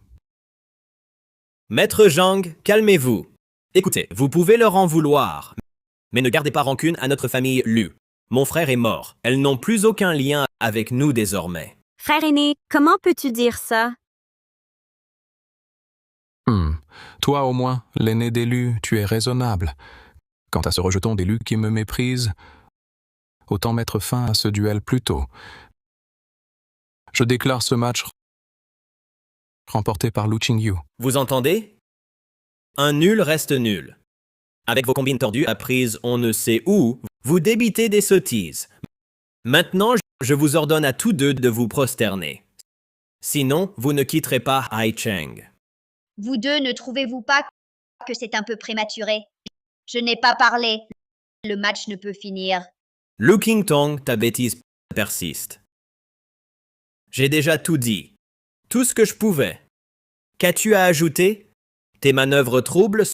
Maître Zhang, calmez-vous. Écoutez, vous pouvez leur en vouloir, mais ne gardez pas rancune à notre famille Lu. Mon frère est mort. Elles n'ont plus aucun lien avec nous désormais. Frère aîné, comment peux-tu dire ça? Toi au moins, l'aîné des Lu, tu es raisonnable. Quant à ce rejeton des Lu qui me méprise, autant mettre fin à ce duel plus tôt. Je déclare ce match remporté par Lu Qingyu. Vous entendez? Un nul reste nul. Avec vos combines tordues apprises on ne sait où, vous débitez des sottises. Maintenant, je vous ordonne à tous deux de vous prosterner. Sinon, vous ne quitterez pas Hai Cheng. Vous deux, ne trouvez-vous pas que c'est un peu prématuré? Je n'ai pas parlé. Le match ne peut finir. Lu Qingtong, ta bêtise persiste. J'ai déjà tout dit. Tout ce que je pouvais. Qu'as-tu à ajouter? Tes manœuvres troubles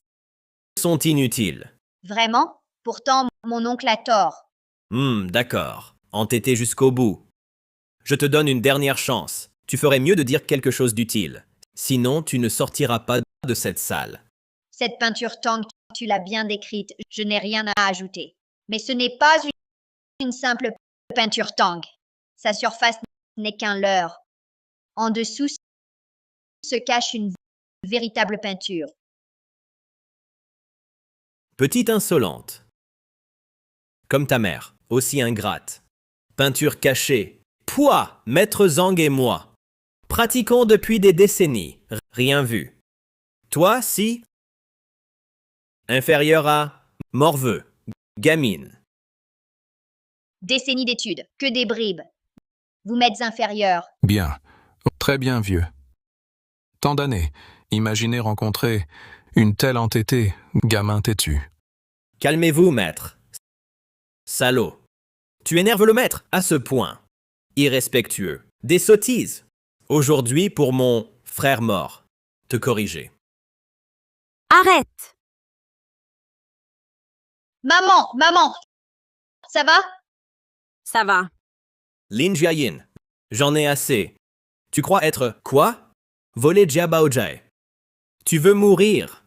sont inutiles. Vraiment? Pourtant, mon oncle a tort. D'accord. Entêté jusqu'au bout. Je te donne une dernière chance. Tu ferais mieux de dire quelque chose d'utile. Sinon, tu ne sortiras pas de cette salle. Cette peinture Tang, tu l'as bien décrite. Je n'ai rien à ajouter. Mais ce n'est pas une simple peinture Tang. Sa surface n'est qu'un leurre. En dessous se cache une véritable peinture. Petite insolente. Comme ta mère, aussi ingrate. Peinture cachée. Pouah, Maître Zhang et moi. Pratiquons depuis des décennies. Rien vu. Toi, si? Inférieur à morveux. Gamine. Décennies d'études, que des bribes. Vous m'êtes inférieur. Bien. Très bien, vieux. Tant d'années. Imaginez rencontrer une telle entêtée, gamin têtu. Calmez-vous, maître. Salaud. Tu énerves le maître à ce point. Irrespectueux. Des sottises. Aujourd'hui, pour mon frère mort, te corriger. Arrête! Maman, ça va? Ça va. Lin Jiayin. J'en ai assez. Tu crois être quoi? Voler Jia Baojai. Tu veux mourir?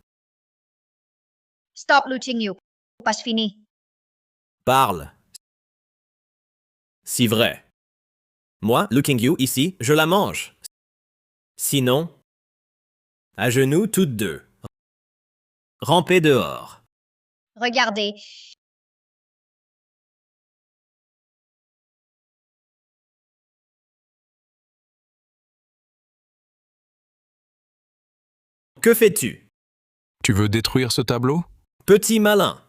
Stop looting you. Passe fini. Parle. Si vrai. Moi, looking you, ici, je la mange. Sinon, à genoux toutes deux. Rampez dehors. Regardez. Que fais-tu? Tu veux détruire ce tableau? Petit malin.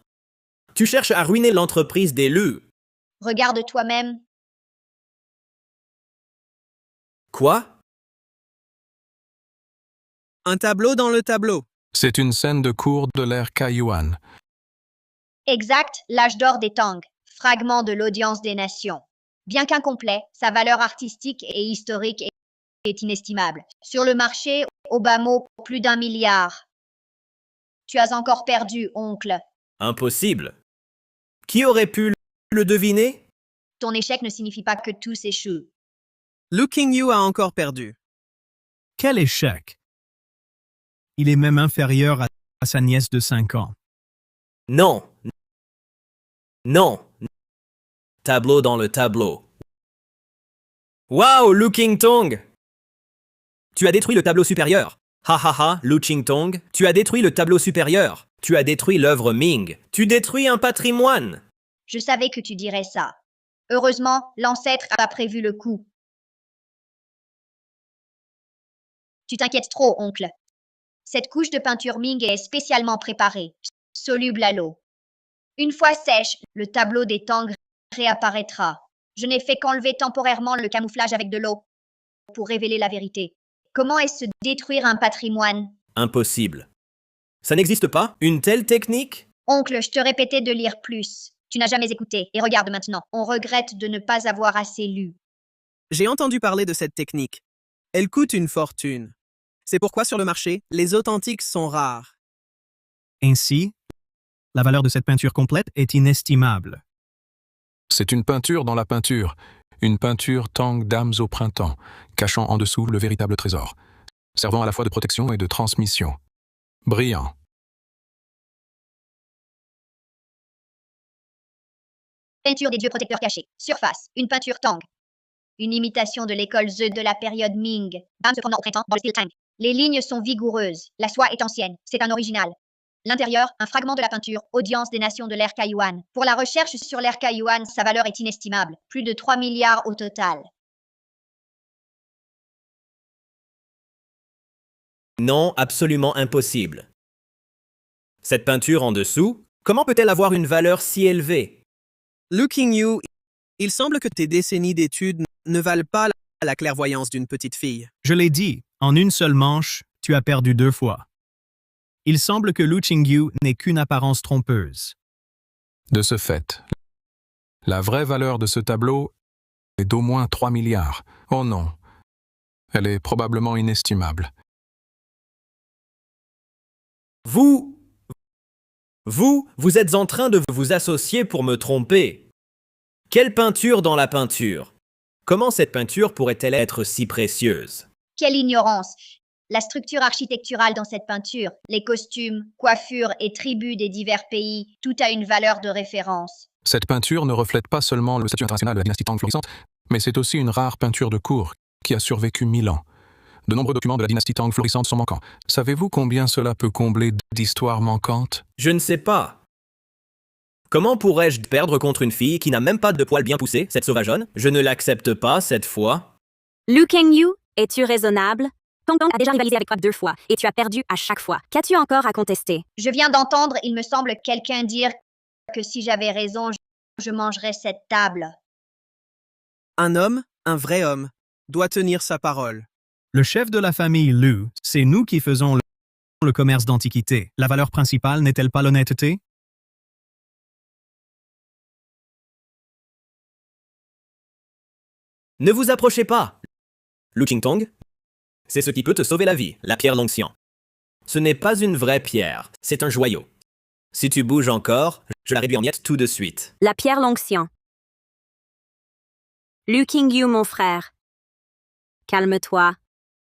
Tu cherches à ruiner l'entreprise des Lu. Regarde toi-même. Quoi? Un tableau dans le tableau. C'est une scène de cour de l'ère Kaiyuan. Exact, l'âge d'or des Tang. Fragment de l'audience des nations. Bien qu'incomplet, sa valeur artistique et historique est inestimable. Sur le marché, au bas mot, plus d'1 milliard. Tu as encore perdu, oncle. Impossible. Qui aurait pu le deviner? Ton échec ne signifie pas que tout s'échoue. Looking You a encore perdu. Quel échec! Il est même inférieur à sa nièce de 5 ans. Non. Non. Tableau dans le tableau. Wow, Looking Tong! Tu as détruit le tableau supérieur. Ha ha ha, Looking Tong, tu as détruit le tableau supérieur. Tu as détruit l'œuvre Ming. Tu détruis un patrimoine. Je savais que tu dirais ça. Heureusement, l'ancêtre a prévu le coup. Tu t'inquiètes trop, oncle. Cette couche de peinture Ming est spécialement préparée, soluble à l'eau. Une fois sèche, le tableau des Tang réapparaîtra. Je n'ai fait qu'enlever temporairement le camouflage avec de l'eau pour révéler la vérité. Comment est-ce détruire un patrimoine? Impossible. Ça n'existe pas, une telle technique? Oncle, je te répétais de lire plus. Tu n'as jamais écouté. Et regarde maintenant, on regrette de ne pas avoir assez lu. J'ai entendu parler de cette technique. Elle coûte une fortune. C'est pourquoi sur le marché, les authentiques sont rares. Ainsi, la valeur de cette peinture complète est inestimable. C'est une peinture dans la peinture. Une peinture Tang d'âmes au printemps, cachant en dessous le véritable trésor, servant à la fois de protection et de transmission. Brillant. Peinture des dieux protecteurs cachés. Surface, une peinture Tang. Une imitation de l'école Zhe de la période Ming. Dame se promenant au printemps dans le style Tang. Les lignes sont vigoureuses. La soie est ancienne. C'est un original. L'intérieur, un fragment de la peinture, audience des nations de l'ère Kaiyuan. Pour la recherche sur l'ère Kaiyuan, sa valeur est inestimable. Plus de 3 milliards au total. Non, absolument impossible. Cette peinture en dessous, comment peut-elle avoir une valeur si élevée? Looking You, il semble que tes décennies d'études ne valent pas la clairvoyance d'une petite fille. Je l'ai dit, en une seule manche, tu as perdu 2 fois. Il semble que Lu Qingyu n'est qu'une apparence trompeuse. De ce fait, la vraie valeur de ce tableau est d'au moins 3 milliards. Oh non, elle est probablement inestimable. Vous êtes en train de vous associer pour me tromper. Quelle peinture dans la peinture? Comment cette peinture pourrait-elle être si précieuse? Quelle ignorance! La structure architecturale dans cette peinture, les costumes, coiffures et tribus des divers pays, tout a une valeur de référence. Cette peinture ne reflète pas seulement le statut international de la dynastie Tang florissante, mais c'est aussi une rare peinture de cour qui a survécu 1000 ans. De nombreux documents de la dynastie Tang florissante sont manquants. Savez-vous combien cela peut combler d'histoires manquantes? Je ne sais pas. Comment pourrais-je perdre contre une fille qui n'a même pas de poils bien poussés, cette sauvageonne? Je ne l'accepte pas cette fois. Liu Kangyu, es-tu raisonnable? Tong Tong a déjà rivalisé avec toi 2 fois et tu as perdu à chaque fois. Qu'as-tu encore à contester? Je viens d'entendre, il me semble, quelqu'un dire que si j'avais raison, je mangerais cette table. Un homme, un vrai homme, doit tenir sa parole. Le chef de la famille Lu, c'est nous qui faisons le commerce d'antiquité. La valeur principale n'est-elle pas l'honnêteté? Ne vous approchez pas. Lu Qingtong, c'est ce qui peut te sauver la vie, la pierre Longxian. Ce n'est pas une vraie pierre, c'est un joyau. Si tu bouges encore, je la réduis en miettes tout de suite. La pierre Longxian. Liu Kangyu, mon frère. Calme-toi.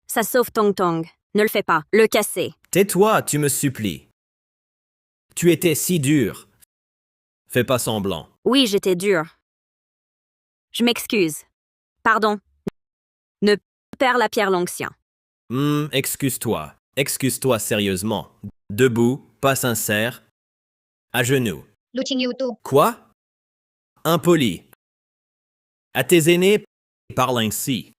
Ça sauve Tong Tong. Ne le fais pas. Le casser. Tais-toi, tu me supplies. Tu étais si dur. Fais pas semblant. Oui, j'étais dur. Je m'excuse. Pardon. Ne perds la pierre Longxian. Excuse-toi. Excuse-toi sérieusement. Debout, pas sincère. À genoux. Lu Qingyu. Quoi? Impoli. À tes aînés, parle ainsi.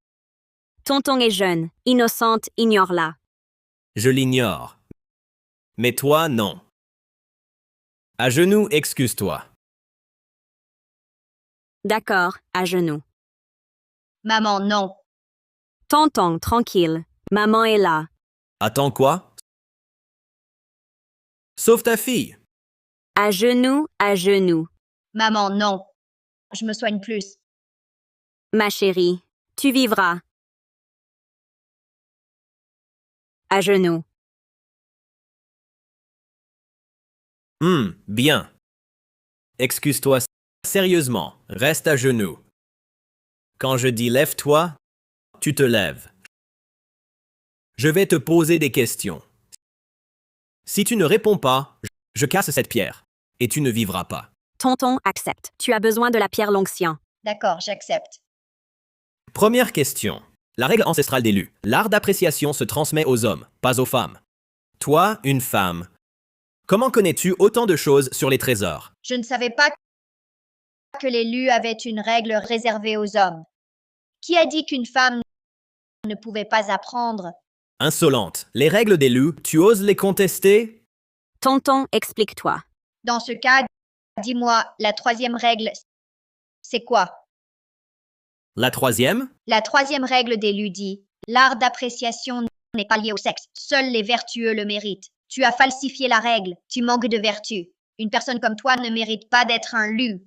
Tonton est jeune, innocente, ignore-la. Je l'ignore. Mais toi, non. À genoux, excuse-toi. D'accord, à genoux. Maman, non. Tonton, tranquille. Maman est là. Attends quoi? Sauve ta fille. À genoux, à genoux. Maman, non. Je me soigne plus. Ma chérie, tu vivras. À genoux. Bien. Excuse-toi sérieusement. Reste à genoux. Quand je dis lève-toi, tu te lèves. Je vais te poser des questions. Si tu ne réponds pas, je casse cette pierre. Et tu ne vivras pas. Tonton accepte. Tu as besoin de la pierre Longxian. D'accord, j'accepte. Première question. La règle ancestrale des Lus. L'art d'appréciation se transmet aux hommes, pas aux femmes. Toi, une femme. Comment connais-tu autant de choses sur les trésors? Je ne savais pas que les Lus avaient une règle réservée aux hommes. Qui a dit qu'une femme ne pouvait pas apprendre? Insolente. Les règles des Lus, tu oses les contester? Tonton, explique-toi. Dans ce cas, dis-moi, la 3e règle, c'est quoi? La 3e? La 3e règle des Lus dit, l'art d'appréciation n'est pas lié au sexe. Seuls les vertueux le méritent. Tu as falsifié la règle. Tu manques de vertu. Une personne comme toi ne mérite pas d'être un Lu.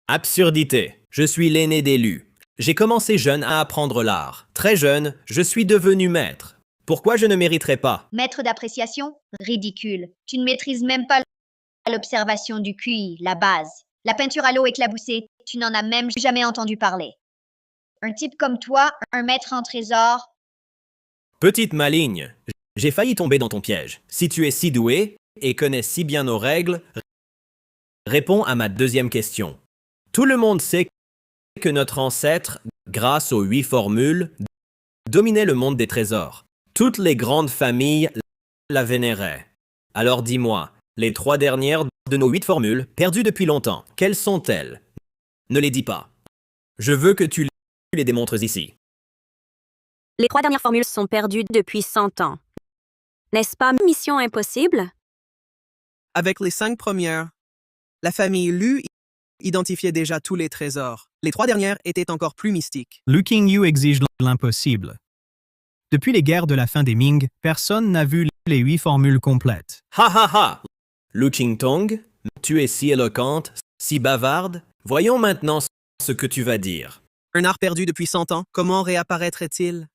Absurdité. Je suis l'aîné des Lus. J'ai commencé jeune à apprendre l'art. Très jeune, je suis devenu maître. Pourquoi je ne mériterais pas? Maître d'appréciation? Ridicule. Tu ne maîtrises même pas l'observation du QI, la base. La peinture à l'eau éclaboussée, tu n'en as même jamais entendu parler. Un type comme toi, un maître en trésor. Petite maligne, j'ai failli tomber dans ton piège. Si tu es si doué et connais si bien nos règles, réponds à ma 2e question. Tout le monde sait que notre ancêtre, grâce aux 8 formules, dominait le monde des trésors. Toutes les grandes familles la vénéraient. Alors dis-moi, les 3 dernières de nos 8 formules, perdues depuis longtemps, quelles sont-elles? Ne les dis pas. Je veux que tu les démontres ici. Les 3 dernières formules sont perdues depuis 100 ans. N'est-ce pas mission impossible? Avec les 5 premières, la famille Lu identifiait déjà tous les trésors. Les 3 dernières étaient encore plus mystiques. Liu Kangyu exige l'impossible. Depuis les guerres de la fin des Ming, personne n'a vu les 8 formules complètes. Ha ha ha! Lu Qingtong, tu es si éloquente, si bavarde. Voyons maintenant ce que tu vas dire. Un art perdu depuis 100 ans, comment réapparaîtrait-il?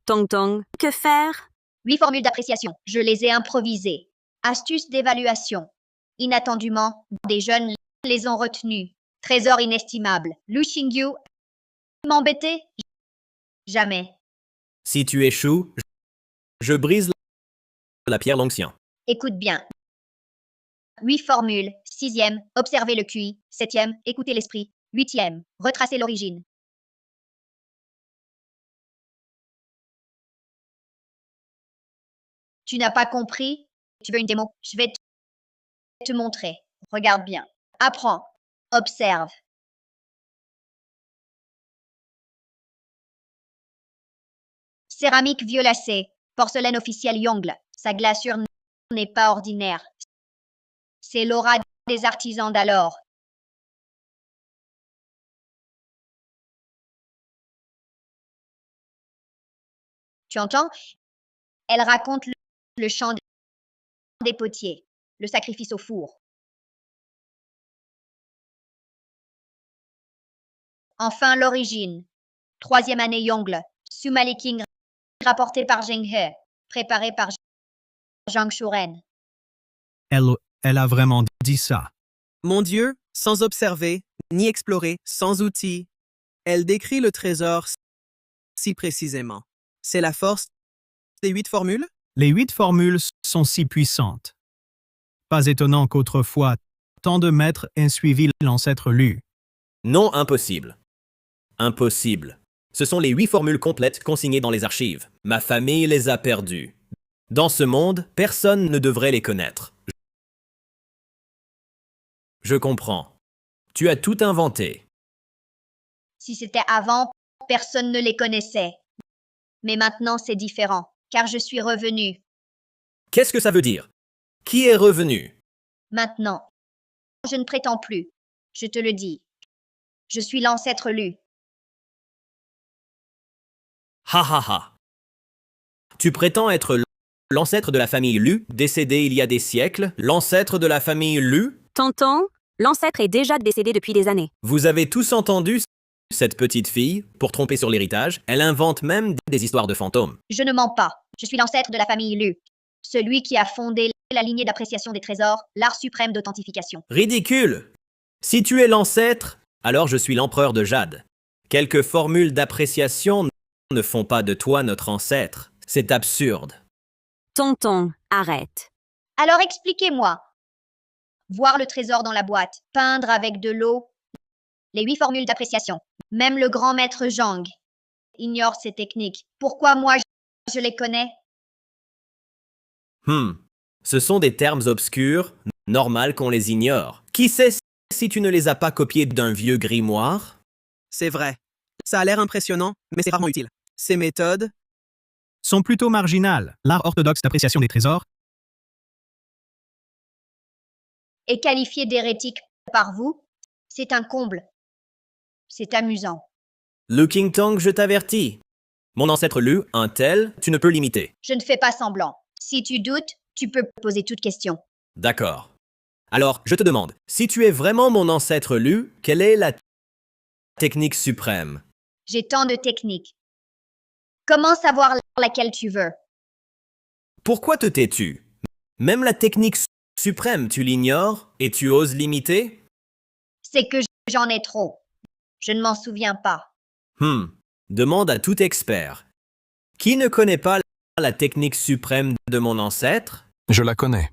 Tonton, que faire? 8 formules d'appréciation. Je les ai improvisées. Astuces d'évaluation. Inattendument, des jeunes les ont retenues. Trésor inestimable. Lu Qingyu. M'embêter? Jamais. Si tu échoues, je brise la pierre Longxian. Écoute bien. 8 formules. 6e, observer le QI. 7e, écouter l'esprit. 8e, retracer l'origine. Tu n'as pas compris? Tu veux une démo? Je vais te montrer. Regarde bien. Apprends. Observe. Céramique violacée. Porcelaine officielle Yongle. Sa glaçure n'est pas ordinaire. C'est l'aura des artisans d'alors. Tu entends? Elle raconte le chant des potiers, le sacrifice au four. Enfin, l'origine. 3e année Yongle. Sumali King, rapporté par Zheng He, préparé par Zhang Shuren. Elle a vraiment dit ça. Mon Dieu, sans observer, ni explorer, sans outils, elle décrit le trésor si précisément. C'est la force des 8 formules? Les 8 formules sont si puissantes. Pas étonnant qu'autrefois, tant de maîtres aient suivi l'ancêtre Lu. Non, impossible. Impossible. Ce sont les 8 formules complètes consignées dans les archives. Ma famille les a perdues. Dans ce monde, personne ne devrait les connaître. Je comprends. Tu as tout inventé. Si c'était avant, personne ne les connaissait. Mais maintenant, c'est différent, car je suis revenu. Qu'est-ce que ça veut dire? Qui est revenu? Maintenant, je ne prétends plus. Je te le dis. Je suis l'ancêtre Lu. Ha ha ha. Tu prétends être l'ancêtre de la famille Lu, décédé il y a des siècles, l'ancêtre de la famille Lu? Tonton, l'ancêtre est déjà décédé depuis des années. Vous avez tous entendu cette petite fille, pour tromper sur l'héritage, elle invente même des histoires de fantômes. Je ne mens pas. Je suis l'ancêtre de la famille Lu. Celui qui a fondé la lignée d'appréciation des trésors, l'art suprême d'authentification. Ridicule! Si tu es l'ancêtre, alors je suis l'empereur de Jade. Quelques formules d'appréciation ne font pas de toi notre ancêtre. C'est absurde. Tonton, arrête. Alors expliquez-moi. Voir le trésor dans la boîte, peindre avec de l'eau, les 8 formules d'appréciation. Même le grand maître Zhang ignore ces techniques. Pourquoi moi je les connais? Ce sont des termes obscurs, normal qu'on les ignore. Qui sait si tu ne les as pas copiés d'un vieux grimoire? C'est vrai. Ça a l'air impressionnant, mais c'est rarement utile. Ces méthodes sont plutôt marginales. L'art orthodoxe d'appréciation des trésors Et qualifié d'hérétique par vous, c'est un comble. C'est amusant. Lu Qingtong, je t'avertis. Mon ancêtre Lu, un tel, tu ne peux l'imiter. Je ne fais pas semblant. Si tu doutes, tu peux poser toute question. D'accord. Alors, je te demande, si tu es vraiment mon ancêtre Lu, quelle est la technique suprême? J'ai tant de techniques. Comment savoir laquelle tu veux? Pourquoi te tais-tu? Même la technique suprême, tu l'ignores et tu oses l'imiter? C'est que j'en ai trop. Je ne m'en souviens pas. Demande à tout expert. Qui ne connaît pas la technique suprême de mon ancêtre? Je la connais.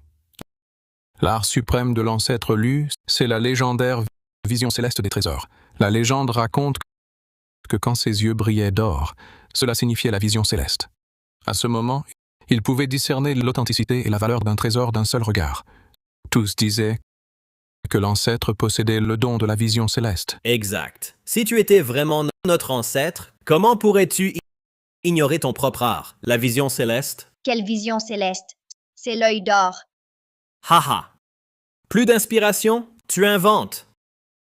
L'art suprême de l'ancêtre Lu, c'est la légendaire vision céleste des trésors. La légende raconte que quand ses yeux brillaient d'or, cela signifiait la vision céleste. À ce moment, il pouvait discerner l'authenticité et la valeur d'un trésor d'un seul regard. Tous disaient que l'ancêtre possédait le don de la vision céleste. Exact. Si tu étais vraiment notre ancêtre, comment pourrais-tu ignorer ton propre art, la vision céleste? Quelle vision céleste? C'est l'œil d'or. Haha. Plus d'inspiration? Tu inventes.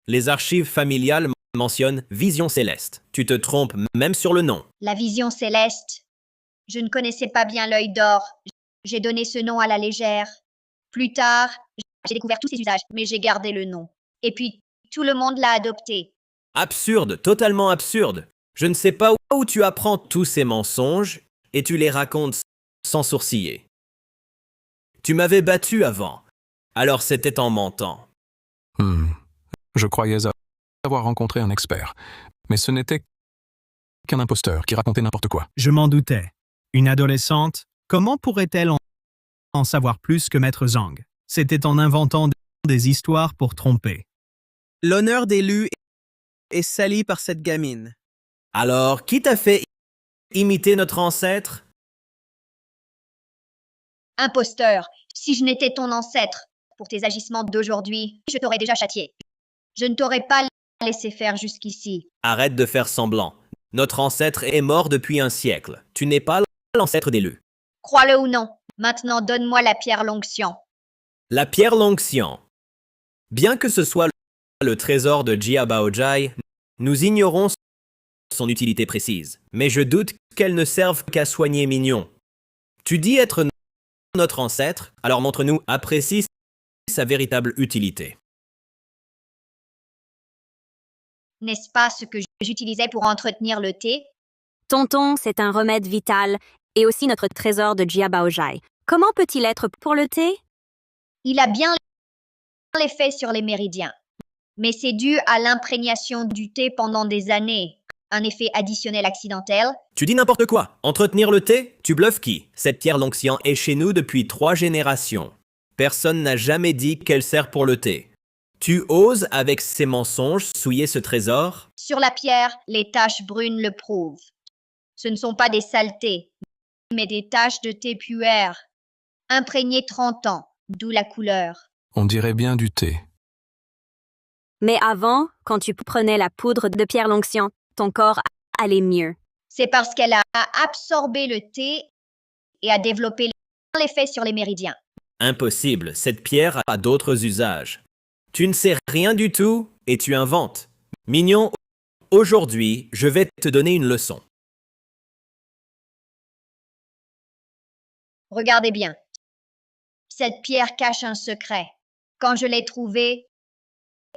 Les archives familiales mentionnent vision céleste. Tu te trompes même sur le nom. La vision céleste. Je ne connaissais pas bien l'œil d'or. J'ai donné ce nom à la légère. Plus tard, j'ai découvert tous ses usages, mais j'ai gardé le nom. Et puis, tout le monde l'a adopté. Absurde, totalement absurde. Je ne sais pas où tu apprends tous ces mensonges et tu les racontes sans sourciller. Tu m'avais battu avant, alors c'était en mentant. Je croyais avoir rencontré un expert, mais ce n'était qu'un imposteur qui racontait n'importe quoi. Je m'en doutais. Une adolescente, comment pourrait-elle en savoir plus que Maître Zhang? C'était en inventant des histoires pour tromper. L'honneur des Lu est sali par cette gamine. Alors, qui t'a fait imiter notre ancêtre? Imposteur, si je n'étais ton ancêtre, pour tes agissements d'aujourd'hui, je t'aurais déjà châtié. Je ne t'aurais pas laissé faire jusqu'ici. Arrête de faire semblant. Notre ancêtre est mort depuis un siècle. Tu n'es pas l'ancêtre d'Élu. Crois-le ou non, maintenant donne-moi la pierre l'onction. La pierre l'onction. Bien que ce soit le trésor de Jiabaojai, nous ignorons son utilité précise. Mais je doute qu'elle ne serve qu'à soigner Mignon. Tu dis être notre ancêtre, alors montre-nous, apprécie sa véritable utilité. N'est-ce pas ce que j'utilisais pour entretenir le thé? Tonton, c'est un remède vital et aussi notre trésor de Jiabaojai. Comment peut-il être pour le thé? Il a bien l'effet sur les méridiens. Mais c'est dû à l'imprégnation du thé pendant des années. Un effet additionnel accidentel. Tu dis n'importe quoi. Entretenir le thé? Tu bluffes qui? Cette pierre l'onction est chez nous depuis 3 générations. Personne n'a jamais dit qu'elle sert pour le thé. Tu oses, avec ces mensonges, souiller ce trésor? Sur la pierre, les taches brunes le prouvent. Ce ne sont pas des saletés, mais des taches de thé puère, imprégnées 30 ans, d'où la couleur. On dirait bien du thé. Mais avant, quand tu prenais la poudre de pierre l'onction, ton corps allait mieux. C'est parce qu'elle a absorbé le thé et a développé l'effet sur les méridiens. Impossible, cette pierre a d'autres usages. Tu ne sais rien du tout et tu inventes. Mignon, aujourd'hui, je vais te donner une leçon. Regardez bien. Cette pierre cache un secret. Quand je l'ai trouvée,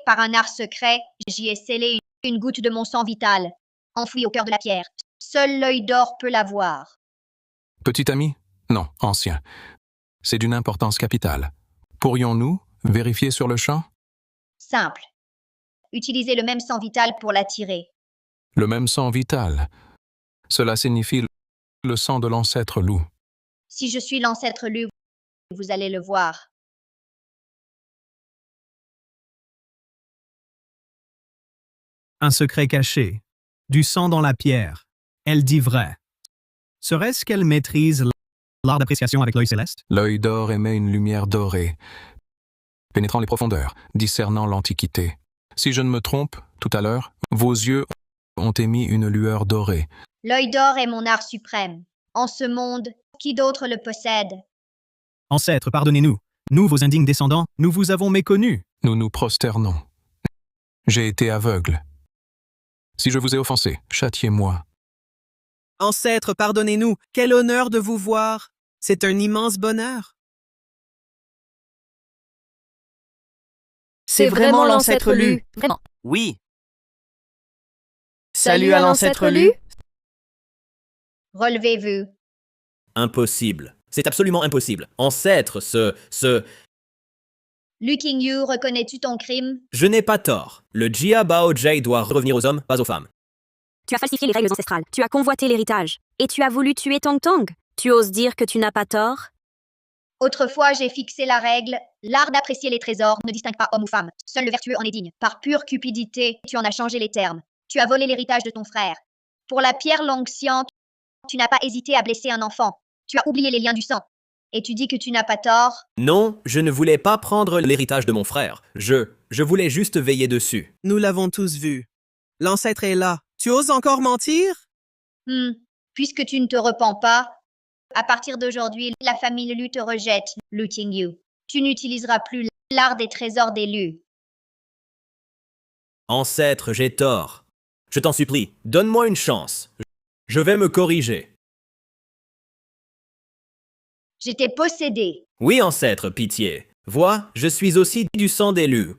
par un art secret, j'y ai scellé une goutte de mon sang vital, enfouie au cœur de la pierre. Seul l'œil d'or peut la voir. Petit ami? Non, ancien. C'est d'une importance capitale. Pourrions-nous vérifier sur le champ? Simple. Utilisez le même sang vital pour l'attirer. Le même sang vital. Cela signifie le sang de l'ancêtre loup. Si je suis l'ancêtre loup, vous allez le voir. Un secret caché. Du sang dans la pierre. Elle dit vrai. Serait-ce qu'elle maîtrise l'art d'appréciation avec l'œil céleste? L'œil d'or émet une lumière dorée, pénétrant les profondeurs, discernant l'Antiquité. Si je ne me trompe, tout à l'heure, vos yeux ont émis une lueur dorée. L'œil d'or est mon art suprême. En ce monde, qui d'autre le possède? Ancêtres, pardonnez-nous. Nous, vos indignes descendants, nous vous avons méconnus. Nous nous prosternons. J'ai été aveugle. Si je vous ai offensé, châtiez-moi. Ancêtres, pardonnez-nous, quel honneur de vous voir. C'est un immense bonheur. C'est vraiment l'ancêtre Lu. Vraiment. Oui. Salut à l'ancêtre Lu. Relevez-vous. Impossible. C'est absolument impossible. Ancêtre, Lu Qingyu, reconnais-tu ton crime? Je n'ai pas tort. Le Jiabaojai doit revenir aux hommes, pas aux femmes. Tu as falsifié les règles ancestrales, tu as convoité l'héritage, et tu as voulu tuer Tong Tong. Tu oses dire que tu n'as pas tort? Autrefois, j'ai fixé la règle. L'art d'apprécier les trésors ne distingue pas homme ou femme. Seul le vertueux en est digne. Par pure cupidité, tu en as changé les termes. Tu as volé l'héritage de ton frère. Pour la pierre l'onction, tu n'as pas hésité à blesser un enfant. Tu as oublié les liens du sang. Et tu dis que tu n'as pas tort? Non, je ne voulais pas prendre l'héritage de mon frère. Je voulais juste veiller dessus. Nous l'avons tous vu. L'ancêtre est là. Tu oses encore mentir? Puisque tu ne te repens pas, à partir d'aujourd'hui, la famille Lu te rejette, Lu Qingyu. Tu n'utiliseras plus l'art des trésors des Lu. Ancêtre, j'ai tort. Je t'en supplie, donne-moi une chance. Je vais me corriger. J'étais possédé. Oui, ancêtre, pitié. Vois, je suis aussi du sang d'élu.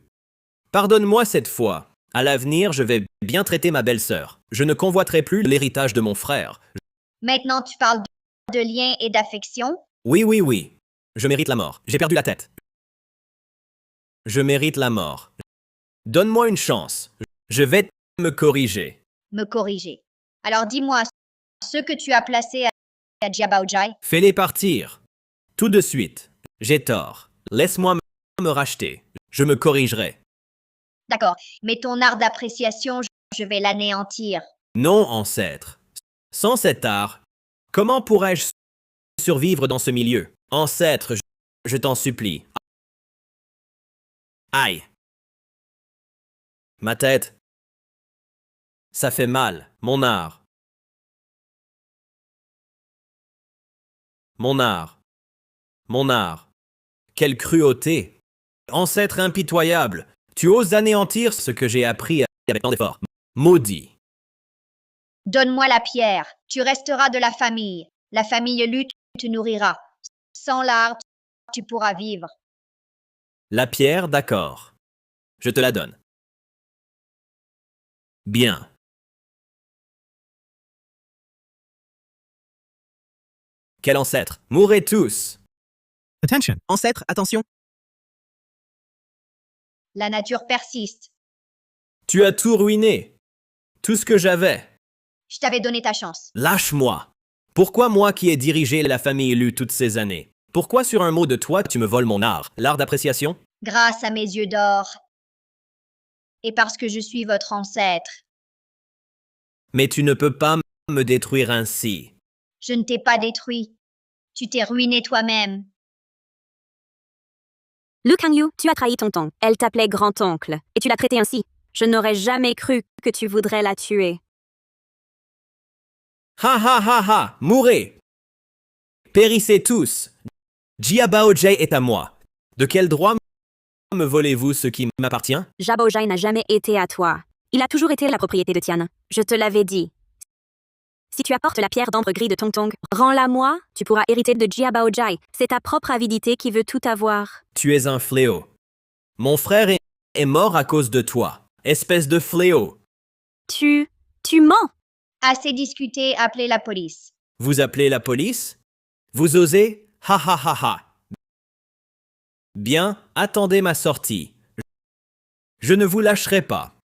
Pardonne-moi cette fois. À l'avenir, je vais bien traiter ma belle-sœur. Je ne convoiterai plus l'héritage de mon frère. Maintenant, tu parles de lien et d'affection? Oui. Je mérite la mort. J'ai perdu la tête. Je mérite la mort. Donne-moi une chance. Je vais me corriger. Me corriger. Alors dis-moi, ce que tu as placé à Jiabaojai, Fais-les partir. Tout de suite. J'ai tort. Laisse-moi me racheter. Je me corrigerai. d'accord, mais ton art d'appréciation, je vais l'anéantir. Non, ancêtre. Sans cet art, comment pourrais-je survivre dans ce milieu? Ancêtre, je t'en supplie. Aïe. Ma tête. Ça fait mal, mon art. Mon art. Mon art. Quelle cruauté. Ancêtre impitoyable, tu oses anéantir ce que j'ai appris avec tant d'efforts. Maudit. Donne-moi la pierre, tu resteras de la famille. La famille lutte, tu te nourriras. Sans l'art, tu pourras vivre. La pierre, d'accord. Je te la donne. Bien. Quel ancêtre? Mourrez tous! Attention. Ancêtre, attention. La nature persiste. Tu as tout ruiné. Tout ce que j'avais. Je t'avais donné ta chance. Lâche-moi. Pourquoi moi qui ai dirigé la famille Lu toutes ces années? Pourquoi sur un mot de toi tu me voles mon art, l'art d'appréciation? Grâce à mes yeux d'or. Et parce que je suis votre ancêtre. Mais tu ne peux pas me détruire ainsi. Je ne t'ai pas détruit. Tu t'es ruiné toi-même. Lu Kangyu, tu as trahi tonton. Elle t'appelait grand-oncle, et tu l'as traité ainsi. Je n'aurais jamais cru que tu voudrais la tuer. Ha ha ha ha! Mourrez! Périssez tous! Jia Baojai est à moi. De quel droit me volez-vous ce qui m'appartient? Jabaojai n'a jamais été à toi. Il a toujours été la propriété de Tian. Je te l'avais dit. Si tu apportes la pierre d'ambre gris de Tongtong, rends-la moi, tu pourras hériter de Jia Baojai. C'est ta propre avidité qui veut tout avoir. Tu es un fléau. Mon frère est mort à cause de toi. Espèce de fléau. Tu mens. Assez discuté, appelez la police. Vous appelez la police? Vous osez? Ha ha ha ha. Bien, attendez ma sortie. Je ne vous lâcherai pas.